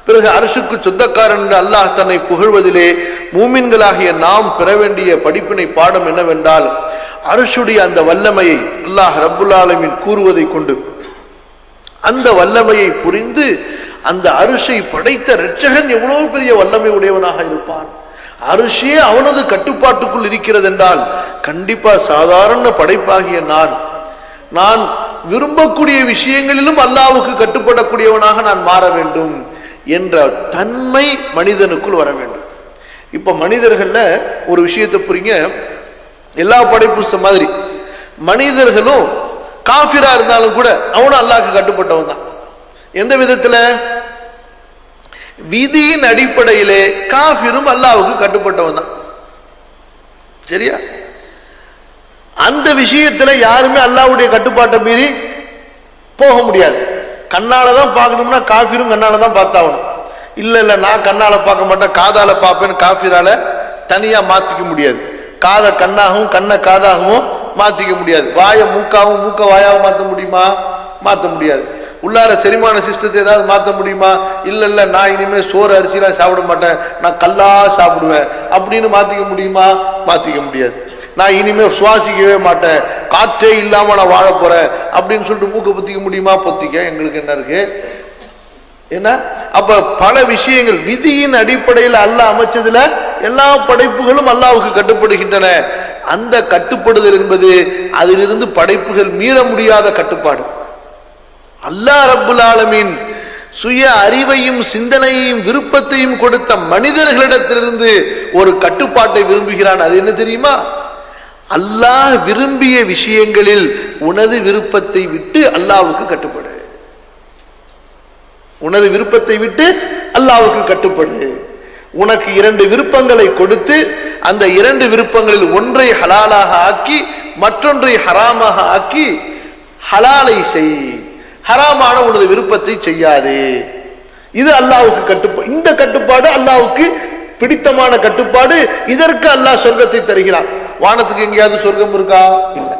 பிறகு அர்ஷுக்கு சொந்தக்காரன் என்று அல்லாஹ் தன்னை புகழ்வதிலே மூமின்களாகிய நாம் பெற வேண்டிய படிப்பினை பாடம் என்னவென்றால், அர்ஷுடைய அந்த வல்லமையை அல்லாஹ் ரப்புல் ஆலமீன் கூறுவதை கொண்டு அந்த வல்லமையை புரிந்து அந்த அர்ஷை படைத்த இரட்சகன் எவ்வளவு பெரிய வல்லமை உடையவனாக இருப்பான், அர்ஷே அவனது கட்டுப்பாட்டுக்குள் இருக்கிறது என்றால் கண்டிப்பா சாதாரண படைப்பாகிய நான் விரும்பக்கூடிய விஷயங்களிலும் அல்லாஹ்வுக்கு கட்டுப்படக்கூடியவனாக நான் மாற வேண்டும் என்ற தன்மை மனிதனுக்குள் வர வேண்டும். இப்ப மனிதர்கள்ல ஒரு விஷயத்தை புரியுங்க, எல்லா படைப்பு மாதிரி மனிதர்களும் காஃபிரா இருந்தாலும் கூட அவனும் அல்லாஹ்வுக்கு கட்டுப்பட்டவன் தான். எந்த விதத்துல? விதியின் அடிப்படையிலே காஃபிரும் அல்லாஹ்வுக்கு கட்டுப்பட்டவன் தான். சரியா? அந்த விஷயத்துல யாருமே அல்லாஹ்வுடைய கட்டுப்பாட்டை மீறி போக முடியாது. கண்ணாலதான் பார்க்கணும்னா காஃபிரும் கண்ணாலதான் பார்த்தாகணும். இல்ல நான் கண்ணால பார்க்க மாட்டேன், காதால பார்ப்பேன்னு காஃபிரால தனியா மாத்திக்க முடியாது. காதை கண்ணாகவும் கண்ணை காதாகவும் மாத்திக்க முடியாது. வாயை மூக்காவும் மூக்க வாயாவும் மாற்ற முடியுமா? மாற்ற முடியாது. உள்ளார செரிமான சிஸ்டத்தை ஏதாவது மாற்ற முடியுமா? இல்ல நான் இனிமேல் சோறு அரிசிலாம் சாப்பிட மாட்டேன், நான் கல்லா சாப்பிடுவேன் அப்படின்னு மாத்திக்க முடியுமா? மாத்திக்க முடியாது. நான் இனிமேல் சுவாசிக்கவே மாட்டேன், காற்றே இல்லாம நான் வாழ போறேன் அப்படின்னு சொல்லிட்டு மூக்க பொத்திக்க முடியுமா? பொத்திக்க எங்களுக்கு என்ன இருக்கு? என்ன? அப்ப பல விஷயங்கள் விதியின் அடிப்படையில் அல்லாஹ் அமைச்சதுல எல்லா படைப்புகளும் அல்லாஹ்வுக்கு கட்டுப்படுகின்றன. அந்த கட்டுப்படுதல் என்பது அதிலிருந்து படைப்புகள் மீற முடியாத கட்டுப்பாடு. அல்லாஹ் ரப்புல் ஆலமீன் சுய அறிவையும் சிந்தனையையும் விருப்பத்தையும் கொடுத்த மனிதர்களிடத்திலிருந்து ஒரு கட்டுப்பாட்டை விரும்புகிறான். அது என்ன தெரியுமா? அல்லாஹ் விரும்பிய விஷயங்களில் உனது விருப்பத்தை விட்டு அல்லாஹ்வுக்கு கட்டுப்படு. உனது விருப்பத்தை விட்டு அல்லாஹ்வுக்கு கட்டுப்படு. உனக்கு 2 விருப்பங்களை கொடுத்து அந்த 2 விருப்பங்களில் ஒன்றை ஹலாலாக ஆக்கி மற்றொன்றை ஹராமாக ஆக்கி ஹலாலை செய், ஹராமான உனது விருப்பத்தை செய்யாதே. இது அல்லாஹ்வுக்கு கட்டுப்பாடு. இந்த கட்டுப்பாடு அல்லாஹ்வுக்கு பிடித்தமான கட்டுப்பாடு. இதற்கு அல்லாஹ் சொர்க்கத்தை தருகிறான். வானத்துக்கு எங்கேயாவது சொர்க்கம் இருக்கா? இல்ல.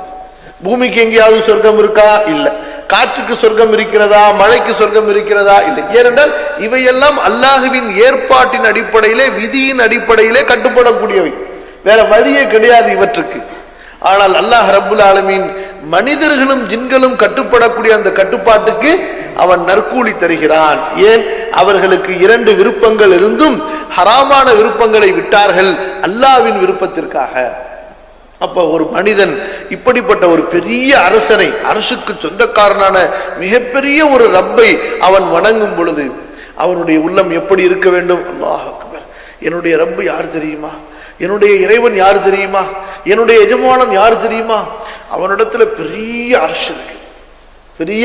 பூமிக்கு எங்கேயாவது சொர்க்கம் இருக்கா? இல்ல. காற்றுக்கு சொர்க்கம் இருக்கிறதா? மழைக்கு சொர்க்கம் இருக்கிறதா? இல்லை. ஏனென்றால் இவையெல்லாம் அல்லாஹ்வின் ஏற்பாட்டின் அடிப்படையிலே விதியின் அடிப்படையிலே கட்டுப்படக்கூடியவை, வேற வழியே கிடையாது இவற்றுக்கு. ஆனால் அல்லாஹ் ரப்புல் ஆலமீன் மனிதர்களும் ஜின்களும் கட்டுப்படக்கூடிய அந்த கட்டுப்பாட்டுக்கு அவன் நற்கூலி தருகிறான். ஏன்? அவர்களுக்கு 2 விருப்பங்கள் இருந்தும் ஹராமான விருப்பங்களை விட்டார்கள் அல்லாஹ்வின் விருப்பத்திற்காக. அப்ப ஒரு மனிதன் இப்படிப்பட்ட ஒரு பெரிய அரசனை, அரசுக்கு சொந்தக்காரனான மிகப்பெரிய ஒரு ரப்பை அவன் வணங்கும் பொழுது அவனுடைய உள்ளம் எப்படி இருக்க வேண்டும்? அல்லாஹ் அக்பர், என்னுடைய ரப்பு யார் தெரியுமா? என்னுடைய இறைவன் யார் தெரியுமா? என்னுடைய எஜமானன் யார் தெரியுமா? அவனிடத்துல பெரிய அரசு இருக்கு, பெரிய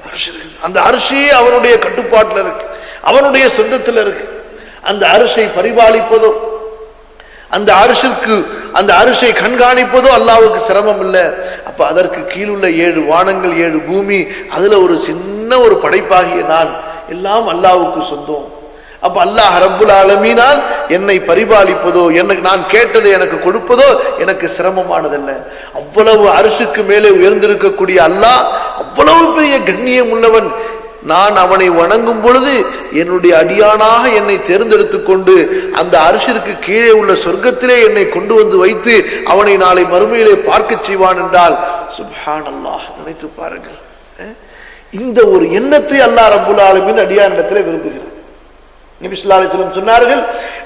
அரசு இருக்கு. அந்த அரசே அவனுடைய கட்டுப்பாட்டில் இருக்கு, அவனுடைய சொந்தத்தில் இருக்கு. அந்த அரசை பரிபாலிப்பதோ அந்த அரசை கண்காணிப்பதோ அல்லாஹ்வுக்கு சிரமம் இல்லை. அப்ப அதற்கு கீழுள்ள 7 வானங்கள் 7 பூமி, அதுல ஒரு சின்ன ஒரு படைப்பாகிய நான், எல்லாம் அல்லாஹ்வுக்கு சொந்தம். அப்ப அல்லாஹ் ரப்புல் ஆலமீனால் என்னை பரிபாலிப்பதோ நான் கேட்டதை எனக்கு கொடுப்பதோ எனக்கு சிரமமானதல்ல. அவ்வளவு அரசுக்கு மேலே உயர்ந்திருக்கக்கூடிய அல்லாஹ் அவ்வளவு பெரிய கண்ணியம் உள்ளவன். நான் அவனை வணங்கும் பொழுது என்னுடைய அடியானாக என்னை தேர்ந்தெடுத்துக் கொண்டு அந்த அரிசிற்கு கீழே உள்ள சொர்க்கத்திலே என்னை கொண்டு வந்து வைத்து அவனை நாளை மறுமையிலே பார்க்க செய்வான் என்றால் சுப்ஹானல்லாஹ், நினைத்து பாருங்கள். இந்த ஒரு எண்ணத்தை அல்லாஹ் ரப்புல் ஆலமீன் அடியானிடத்திலே விரும்புகிறார். நபி ஸல்லல்லாஹு அலைஹி வஸல்லம் சொன்னார்கள்,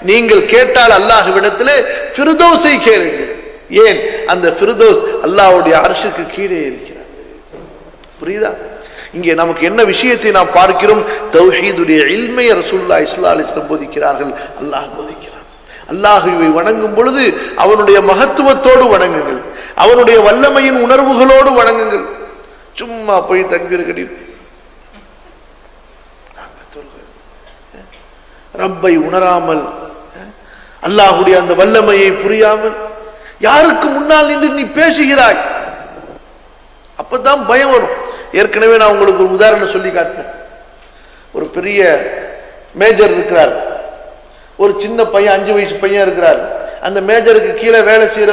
நீங்கள் கேட்டால் அல்லாஹ்விடத்திலே ஃபிர்தௌஸை கேளுங்கள். ஏன்? அந்த ஃபிர்தௌஸ் அல்லாஹ்வுடைய அர்ஷுக்கு கீழே இருக்கிறது. புரியுதா? இங்கே நமக்கு என்ன விஷயத்தை நாம் பார்க்கிறோம்? தௌஹீதுடைய இல்மை ரசூலுல்லாஹி ஸல்லல்லாஹு அலைஹி வஸல்லம் போதிக்கிறார்கள், அல்லாஹ் போதிக்கிறான். அல்லாஹ்வை வணங்கும் பொழுது அவனுடைய மகத்துவத்தோடு வணங்குங்கள், அவனுடைய வல்லமையின் உணர்வுகளோடு வணங்குங்கள். சும்மா போய் தக்பீர் கட்டி ரப்பை உணராமல், அல்லாஹ்வுடைய அந்த வல்லமையை புரியாமல் யாருக்கு முன்னால் நின்று நீ பேசுகிறாய், அப்பதான் பயம் வரும். ஏற்கனவே நான் உங்களுக்கு ஒரு உதாரணம் சொல்லி காட்டினேன். ஒரு பெரிய மேஜர் இருக்கிறார், ஒரு சின்ன பையன் 5 வயசு பையன் இருக்கிறார். அந்த மேஜருக்கு கீழே வேலை செய்யற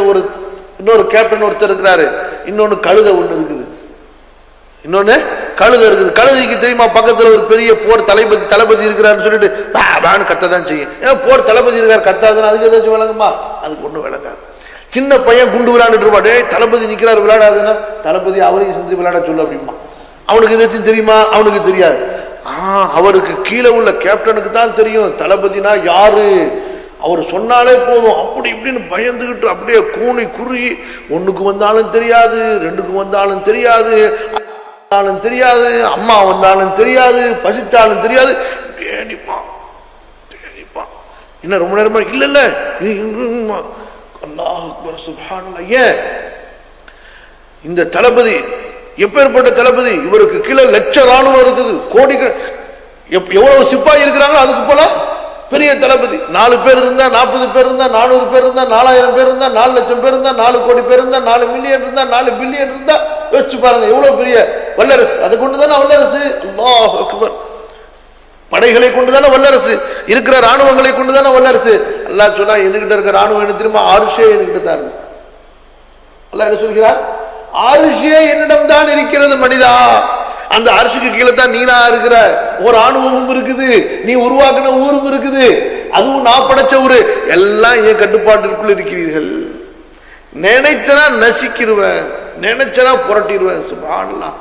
இன்னொரு கேப்டன் ஒருத்தர் இருக்கிறாரு. இன்னொன்னு கழுத ஒண்ணு இருக்குது, இன்னொன்னு கழுத இருக்குது. கழுதைக்கு தெரியுமா பக்கத்துல ஒரு பெரிய போர் தளபதி இருக்கிறாருன்னு சொல்லிட்டு கத்ததான் செய்யும். ஏன் போர் தளபதி இருக்காரு கத்தாதுன்னு அதுக்கு ஏதாச்சும் விளங்குமா? அதுக்கு ஒண்ணு விளங்காது. சின்ன பையன் குண்டு விளையாண்டுட்டு இருப்பான், டேய் தளபதி நிக்கிறாரு விளையாடாதுன்னா தளபதி அவரையும் செஞ்சு விளையாட சொல்ல அப்படிமா. அவனுக்கு எதாச்சும் தெரியுமா? அவனுக்கு தெரியாது. அவருக்கு கீழே உள்ள கேப்டனுக்கு தான் தெரியும் தளபதினா யாரு. அவர் சொன்னாலே போதும், அப்படி இப்படின்னு பயந்துகிட்டு அப்படியே கூனி குறுகி, ஒண்ணுக்கு வந்தாலும் தெரியாது, 2க்கு வந்தாலும் தெரியாது, தெரியாது, அம்மா வந்தாலும் தெரியாது, பசித்தாலும் தெரியாது, நிப்பான். என்ன ரொம்ப நேரமா இல்ல இல்ல அல்லாஹ் அக்பர் சுப்ஹானல்லாஹ். ஏன் இந்த தளபதி எப்பேற்பட்ட தளபதி? இவருக்கு கீழே லட்ச ராணுவம் இருக்குது, கோடிகள் எவ்வளவு சிப்பாய் இருக்கிறாங்க, அதுக்கு போல பெரிய தளபதி. 4 பேர் இருந்தா, 40 பேர் இருந்தா, 400 பேர் இருந்தா, 4000 பேர் இருந்தா, 4 லட்சம் பேர் இருந்தா, 4 கோடி பேர் இருந்தா, 4 மில்லியன் இருந்தா, 4 பில்லியன் இருந்தா, வச்சு பாருங்க எவ்வளவு பெரிய வல்லரசு. அதை கொண்டுதானே வல்லரசு. அல்லாஹ் அக்பர். படைகளை கொண்டுதானே வல்லரசு, இருக்கிற ராணுவங்களை கொண்டுதானே வல்லரசு. அல்லாஹ் சொன்னா என்கிட்ட இருக்கிற ராணுவம் என்ன தெரியுமா? அரிஷே என்கிட்ட தான் இருக்கு. அல்லாஹ் என்ன சொல்கிறார்? அரிஷே என்னிடம் தான் இருக்கிறது மனிதா. அந்த அரிசிக்கு கீழே தான் நீனா இருக்கிற, ஒரு ராணுவமும் இருக்குது, நீ உருவாக்கின ஊரும் இருக்குது, அதுவும் நான் படைச்ச ஊரு, எல்லாம் என் கட்டுப்பாட்டிற்குள் இருக்கிறீர்கள். நினைச்சனா நசிக்கிடுவேன், நினைச்சனா புரட்டிடுவேன். சுப்ஹானல்லாஹ்.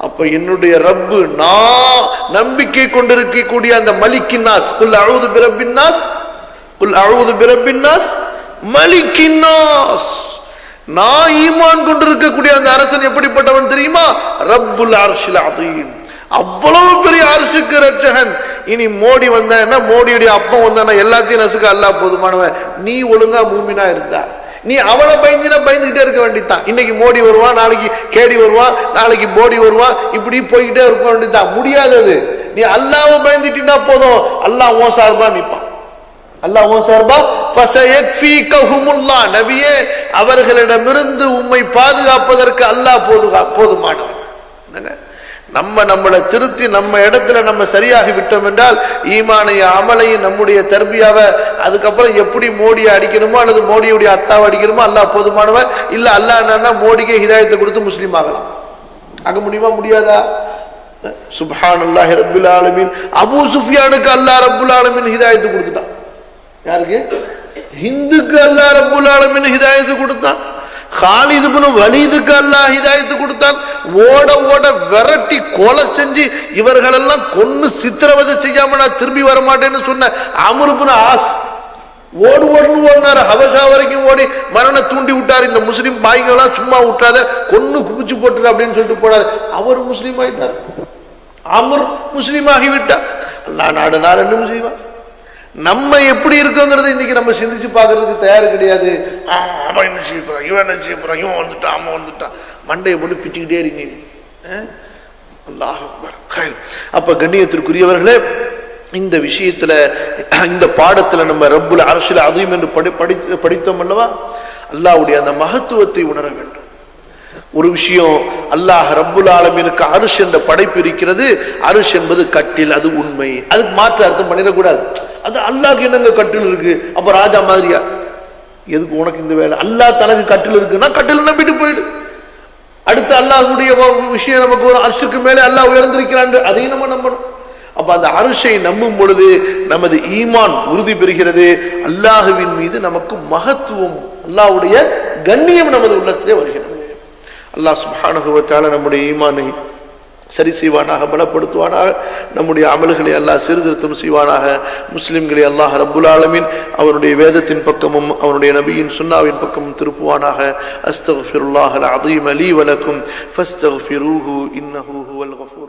அப்ப என்னுடைய ரப்பு, நான் நம்பிக்கை கொண்டிருக்கக்கூடிய அந்த மலிக்கின் நாஸ், குல் அஊது பிரப்பின் நாஸ், குல் அஊது பிரப்பின் நாஸ் மலிக்கின் நாஸ், நான் ஈமான் கொண்டிருக்கக்கூடிய அந்த அரசன் எப்படிப்பட்டவன் தெரியுமா? ரப்புல் அர்ஷில் அதீம், அவ்வளவு பெரிய அரிசுக்கு ரட்சகன். இனி மோடி வந்தான்னா, மோடியுடைய அப்பம் வந்தானா எல்லாத்தையும் நசுக்க அல்லாஹ் போதுமானவன். நீ ஒழுங்கா மூமினா இருந்தா நீ அவளை பயந்துகிட்டே இருக்க வேண்டியதான். இன்னைக்கு மோடி வருவான், நாளைக்கு கேடி வருவான், நாளைக்கு போடி வருவான், இப்படி போய்கிட்டே இருக்க வேண்டியதான். முடியாதது. நீ அல்லாஹ்வை பயந்துட்டா போதும், அல்லாஹ் உன் சார்பா நிற்பான். அல்லாஹ் உன் சார்பா ஃபஸயக்ஃபீகஹுமுல்லாஹ். நபியே, அவர்களிடமிருந்து உம்மை பாதுகாப்பதற்கு அல்லாஹ் போதுமானவன். நம்மளை திருத்தி நம்ம இடத்துல நம்ம சரியாகி விட்டோம் என்றால் ஈமானைய அமலையும் நம்முடைய தர்பியாவை, அதுக்கப்புறம் எப்படி மோடியை அடிக்கணுமோ அல்லது மோடியுடைய அத்தாவை அடிக்கணுமோ அல்லாஹ் போதுமானவன். இல்ல அல்லாஹ் என்னன்னா மோடிக்கே ஹிதாயத்தை கொடுத்து முஸ்லீம் ஆகலாம். ஆக முடியுமா? முடியாதா? சுப்ஹானல்லாஹி ரப்பில் ஆலமீன். அபூ சுஃபியானுக்கு அல்லாஹ் ரப்புல் ஆலமீன் ஹிதாயத்து கொடுத்துட்டான். யாருக்கு? ஹிந்துக்கு அல்லாஹ் ரப்புல் ஆலமீன் ஹிதாயத்து கொடுத்தான். காலித் இப்னு வலீதுக்கு அல்லாஹ் ஹிதாயத்து கொடுத்தான். ஓட ஓட விரட்டி கொலை செஞ்சு இவர்களெல்லாம் கொன்னு சித்திரவதை செய்யாம நான் திரும்பி வர மாட்டேன்னு சொன்ன அம்ர் இப்னு ஆஸ் ஓடுன்னு ஓடினாரு. ஹபஷா வரைக்கும் ஓடி மரண தூண்டி விட்டாரு. இந்த முஸ்லீம் பாய்கெல்லாம் சும்மா விட்டாத, கொன்னு குபிச்சு போட்டுரு அப்படின்னு சொல்லிட்டு போனாரு. அவர் முஸ்லீம் ஆயிட்டார், அம்ர் முஸ்லீம் ஆகிவிட்டார். அல்லாஹ் நாடு என்ன செய்வான்? நம்ம எப்படி இருக்கோங்கிறது இன்னைக்கு நம்ம சிந்திச்சு பார்க்கறதுக்கு தயார் கிடையாது. அவன் என்ன செய்ய போறான், இவன் என்ன செய்ய போறான், இவன் வந்துட்டான், அவன் வந்துட்டான், மண்டையை போட்டு பிச்சுக்கிட்டே இருக்கீங்க. அல்லாஹ் அக்பர். அப்ப கண்ணியத்திற்குரியவர்களே, இந்த விஷயத்துல, இந்த பாடத்துல நம்ம ரப்புல் அர்ஷில் அதீம் என்று படித்தோம் அல்லவா? அல்லாஹ்வுடைய அந்த மகத்துவத்தை உணர வேண்டும். ஒரு விஷயம், அல்லாஹ் ரப்புல் ஆலமீனுக்கு அர்ஷ் என்ற படைப்பு இருக்கிறது. அர்ஷ் என்பது கட்டில், அது உண்மை. அதுக்கு மாற்று அர்த்தம் பண்ணிடக்கூடாது. அது அல்லாஹ்க்கு என்னங்க கட்டில் இருக்கு, அப்ப ராஜா மாதிரியா? எதுக்கு உனக்கு இந்த வேலை? அல்லாஹ் தனக்கு கட்டில் இருக்குன்னா கட்டில் நம்பிட்டு போயிடு. அடுத்து அல்லாஹ்வுடைய விஷயம் நமக்கு ஒரு அர்ஷுக்கு மேலே அல்லாஹ் உயர்ந்திருக்கிறான், அதையும் நம்ம நம்பணும். அப்ப அந்த அர்ஷை நம்பும் பொழுது நமது ஈமான் உறுதி பெறுகிறது. அல்லாஹுவின் மீது நமக்கு மகத்துவம், அல்லாஹ்வுடைய கண்ணியம் நமது உள்ளத்திலே வருகிறது. அல்லாஹ் சுப்ஹானஹு வ தஆலா நம்முடைய ஈமானை சரி செய்வானாக, பலப்படுத்துவானாக. நம்முடைய அமல்களை அல்லாஹ் சீர்திருத்தம் செய்வானாக. முஸ்லிம்களை அல்லாஹ் ரப்புல் ஆலமீன் அவனுடைய வேதத்தின் பக்கமும் அவனுடைய நபியின் சுன்னாவின் பக்கமும் திருப்புவானாக. அஸ்தக்ஃபிருல்லாஹல் அஸீம் லீ வ லக்கும் ஃபஸ்தக்ஃபிரூஹு இன்னஹு ஹுவல் கஃபூர்.